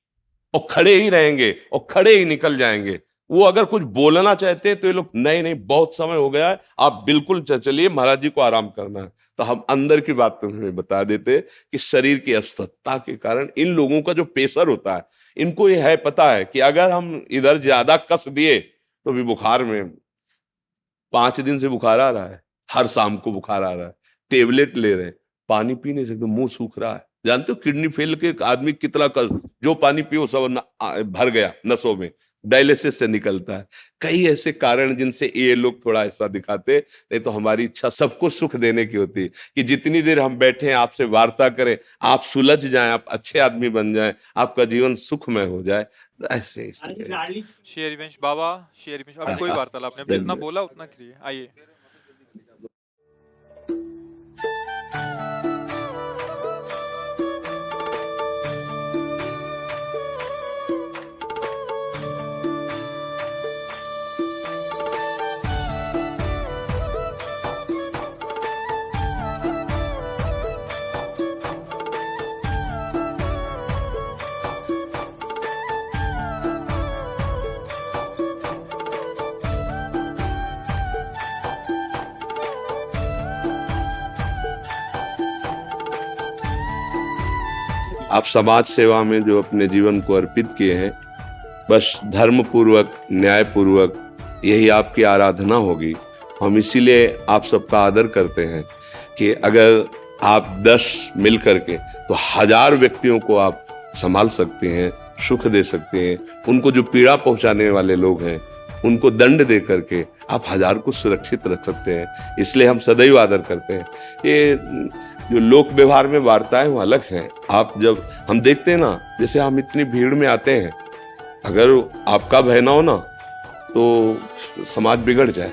और खड़े ही रहेंगे और खड़े ही निकल जाएंगे। वो अगर कुछ बोलना चाहते हैं तो ये लोग नहीं नहीं बहुत समय हो गया है, आप बिल्कुल चलिए, महाराज जी को आराम करना है। तो हम अंदर की बात तुम्हें बता देते कि शरीर की अस्वस्थता के कारण इन लोगों का जो प्रेशर होता है, इनको ये है पता है कि अगर हम इधर ज्यादा कस दिए तो भी बुखार में 5 दिन से बुखार आ रहा है, हर शाम को बुखार आ रहा है, टेबलेट ले रहे हैं, पानी पी नहीं सकते, मुंह सूख रहा है, जानते हो किडनी फेल के एक आदमी कितना जो पानी पियो सब भर गया नसों में, डायलिसिस से निकलता है। कई ऐसे कारण जिनसे ये लोग थोड़ा ऐसा दिखाते, नहीं तो हमारी इच्छा सबको सुख देने की होती है कि जितनी देर हम बैठे आपसे वार्ता करें, आप सुलझ जाएं, आप अच्छे आदमी बन जाएं, आपका जीवन सुखमय हो जाए। ऐसे इसलिए शेयरवंश बाबा, शेयरवंश अभी कोई वार्तालाप नहीं, अभी जितना बोला उतना करिए। आइए आप समाज सेवा में जो अपने जीवन को अर्पित किए हैं, बस धर्म पूर्वक, न्याय पूर्वक यही आपकी आराधना होगी। हम इसीलिए आप सबका आदर करते हैं कि अगर आप 10 मिल करके तो 1000 व्यक्तियों को आप संभाल सकते हैं, सुख दे सकते हैं। उनको जो पीड़ा पहुंचाने वाले लोग हैं उनको दंड दे करके आप 1000 को सुरक्षित रख सकते हैं। इसलिए हम सदैव आदर करते हैं। ये जो लोक व्यवहार में वार्ताएं वो अलग हैं। आप जब हम देखते हैं ना, जैसे हम इतनी भीड़ में आते हैं, अगर आपका भय ना हो ना तो समाज बिगड़ जाए।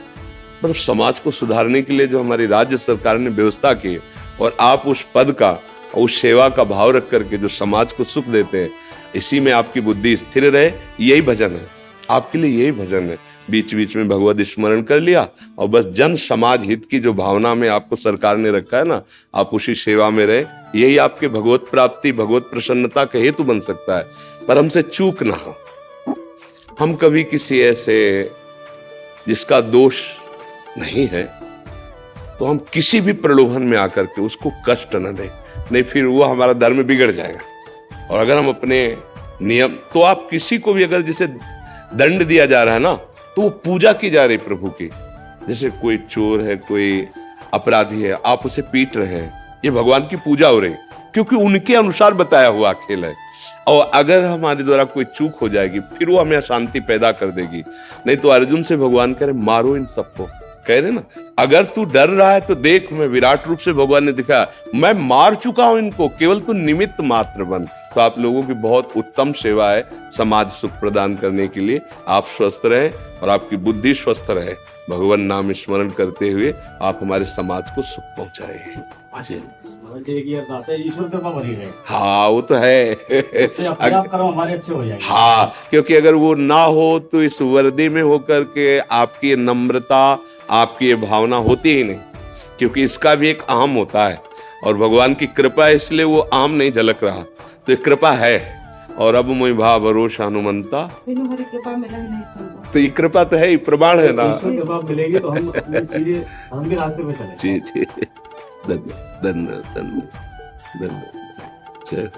मतलब समाज को सुधारने के लिए जो हमारी राज्य सरकार ने व्यवस्था की, और आप उस पद का, उस सेवा का भाव रख करके जो समाज को सुख देते हैं, इसी में आपकी बुद्धि स्थिर रहे, यही भजन है आपके लिए, यही भजन है। बीच बीच में भगवत स्मरण कर लिया और बस जन समाज हित की जो भावना में आपको सरकार ने रखा है ना, आप उसी सेवा में रहे, यही आपके भगवत प्राप्ति, भगवत प्रसन्नता का हेतु बन सकता है। पर हमसे चूक ना हो, हम कभी किसी ऐसे जिसका दोष नहीं है तो हम किसी भी प्रलोभन में आकर के उसको कष्ट न दें, नहीं फिर वो हमारा धर्म बिगड़ जाएगा। और अगर हम अपने नियम, तो आप किसी को भी अगर जिसे दंड दिया जा रहा है ना, तो वो पूजा की जा रही प्रभु की। जैसे कोई चोर है, कोई अपराधी है, आप उसे पीट रहे हैं, ये भगवान की पूजा हो रही, क्योंकि उनके अनुसार बताया हुआ खेल है। और अगर हमारे द्वारा कोई चूक हो जाएगी फिर वो हमें अशांति पैदा कर देगी। नहीं तो अर्जुन से भगवान कह रहे मारो इन सबको, कह रहे ना, अगर तू डर रहा है तो देख, मैं विराट रूप से भगवान ने दिखाया, मैं मार चुका हूं इनको, केवल तू निमित्त मात्र बन। तो आप लोगों की बहुत उत्तम सेवा है समाज सुख प्रदान करने के लिए। आप स्वस्थ रहें और आपकी बुद्धि स्वस्थ रहे, भगवान नाम स्मरण करते हुए आप हमारे समाज को सुख पहुंचाइए। ईश्वर कृपा बनी रहे। हाँ वो तो है। अपने आप करो, हमारे अच्छे हो जाएंगे। हाँ, क्योंकि अगर वो ना हो तो इस वर्दी में होकर के आपकी ये नम्रता, आपकी ये भावना होती ही नहीं, क्योंकि इसका भी एक आम होता है और भगवान की कृपा है, इसलिए वो आम नहीं झलक रहा, तो ये कृपा है। और अब मोहि भाव भरोसा हनुमंता, कृपा मिला ही नहीं संभव। तो ये कृपा तो है ही, प्रमाण है ना। ईश्वर कृपा मिलेगी तो हम अपने सीधे हम भी रास्ते पे चले। जी जी, धन्यवाद धन्यवाद धन्यवाद धन्यवाद। चल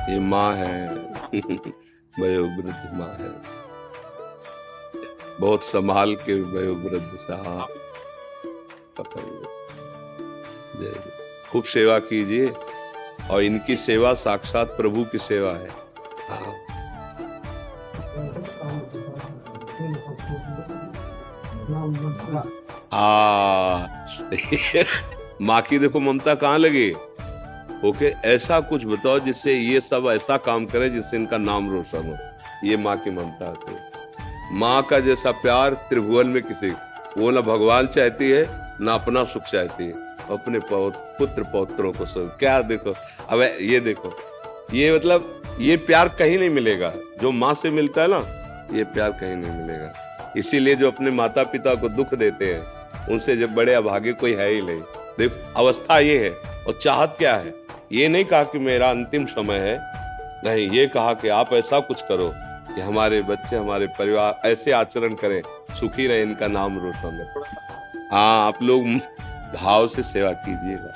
ये माँ है वयोवृद्ध माँ है, बहुत संभाल के वयोवृद्ध साहब पकड़िए। जय जय। खूब सेवा कीजिए, और इनकी सेवा साक्षात प्रभु की सेवा है। हाँ। माँ की देखो ममता कहाँ लगी। ओके, ऐसा कुछ बताओ जिससे ये सब ऐसा काम करे जिससे इनका नाम रोशन हो। ये माँ की ममता आती है। माँ का जैसा प्यार त्रिभुवन में किसी, वो ना भगवान चाहती है ना अपना सुख चाहती है, अपने पुत्र पौत्रों को सब। क्या देखो, अब ये देखो, ये मतलब ये प्यार कहीं नहीं मिलेगा जो माँ से मिलता है ना, ये प्यार कहीं नहीं मिलेगा। इसीलिए जो अपने माता पिता को दुख देते हैं, उनसे जब बड़े अभागे कोई है ही नहीं। देखो अवस्था ये है, और चाहत क्या है, ये नहीं कहा कि मेरा अंतिम समय है, नहीं, ये कहा कि आप ऐसा कुछ करो कि हमारे बच्चे, हमारे परिवार ऐसे आचरण करें, सुखी रहे, इनका नाम रोशन हो। हाँ, आप लोग भाव से सेवा कीजिएगा।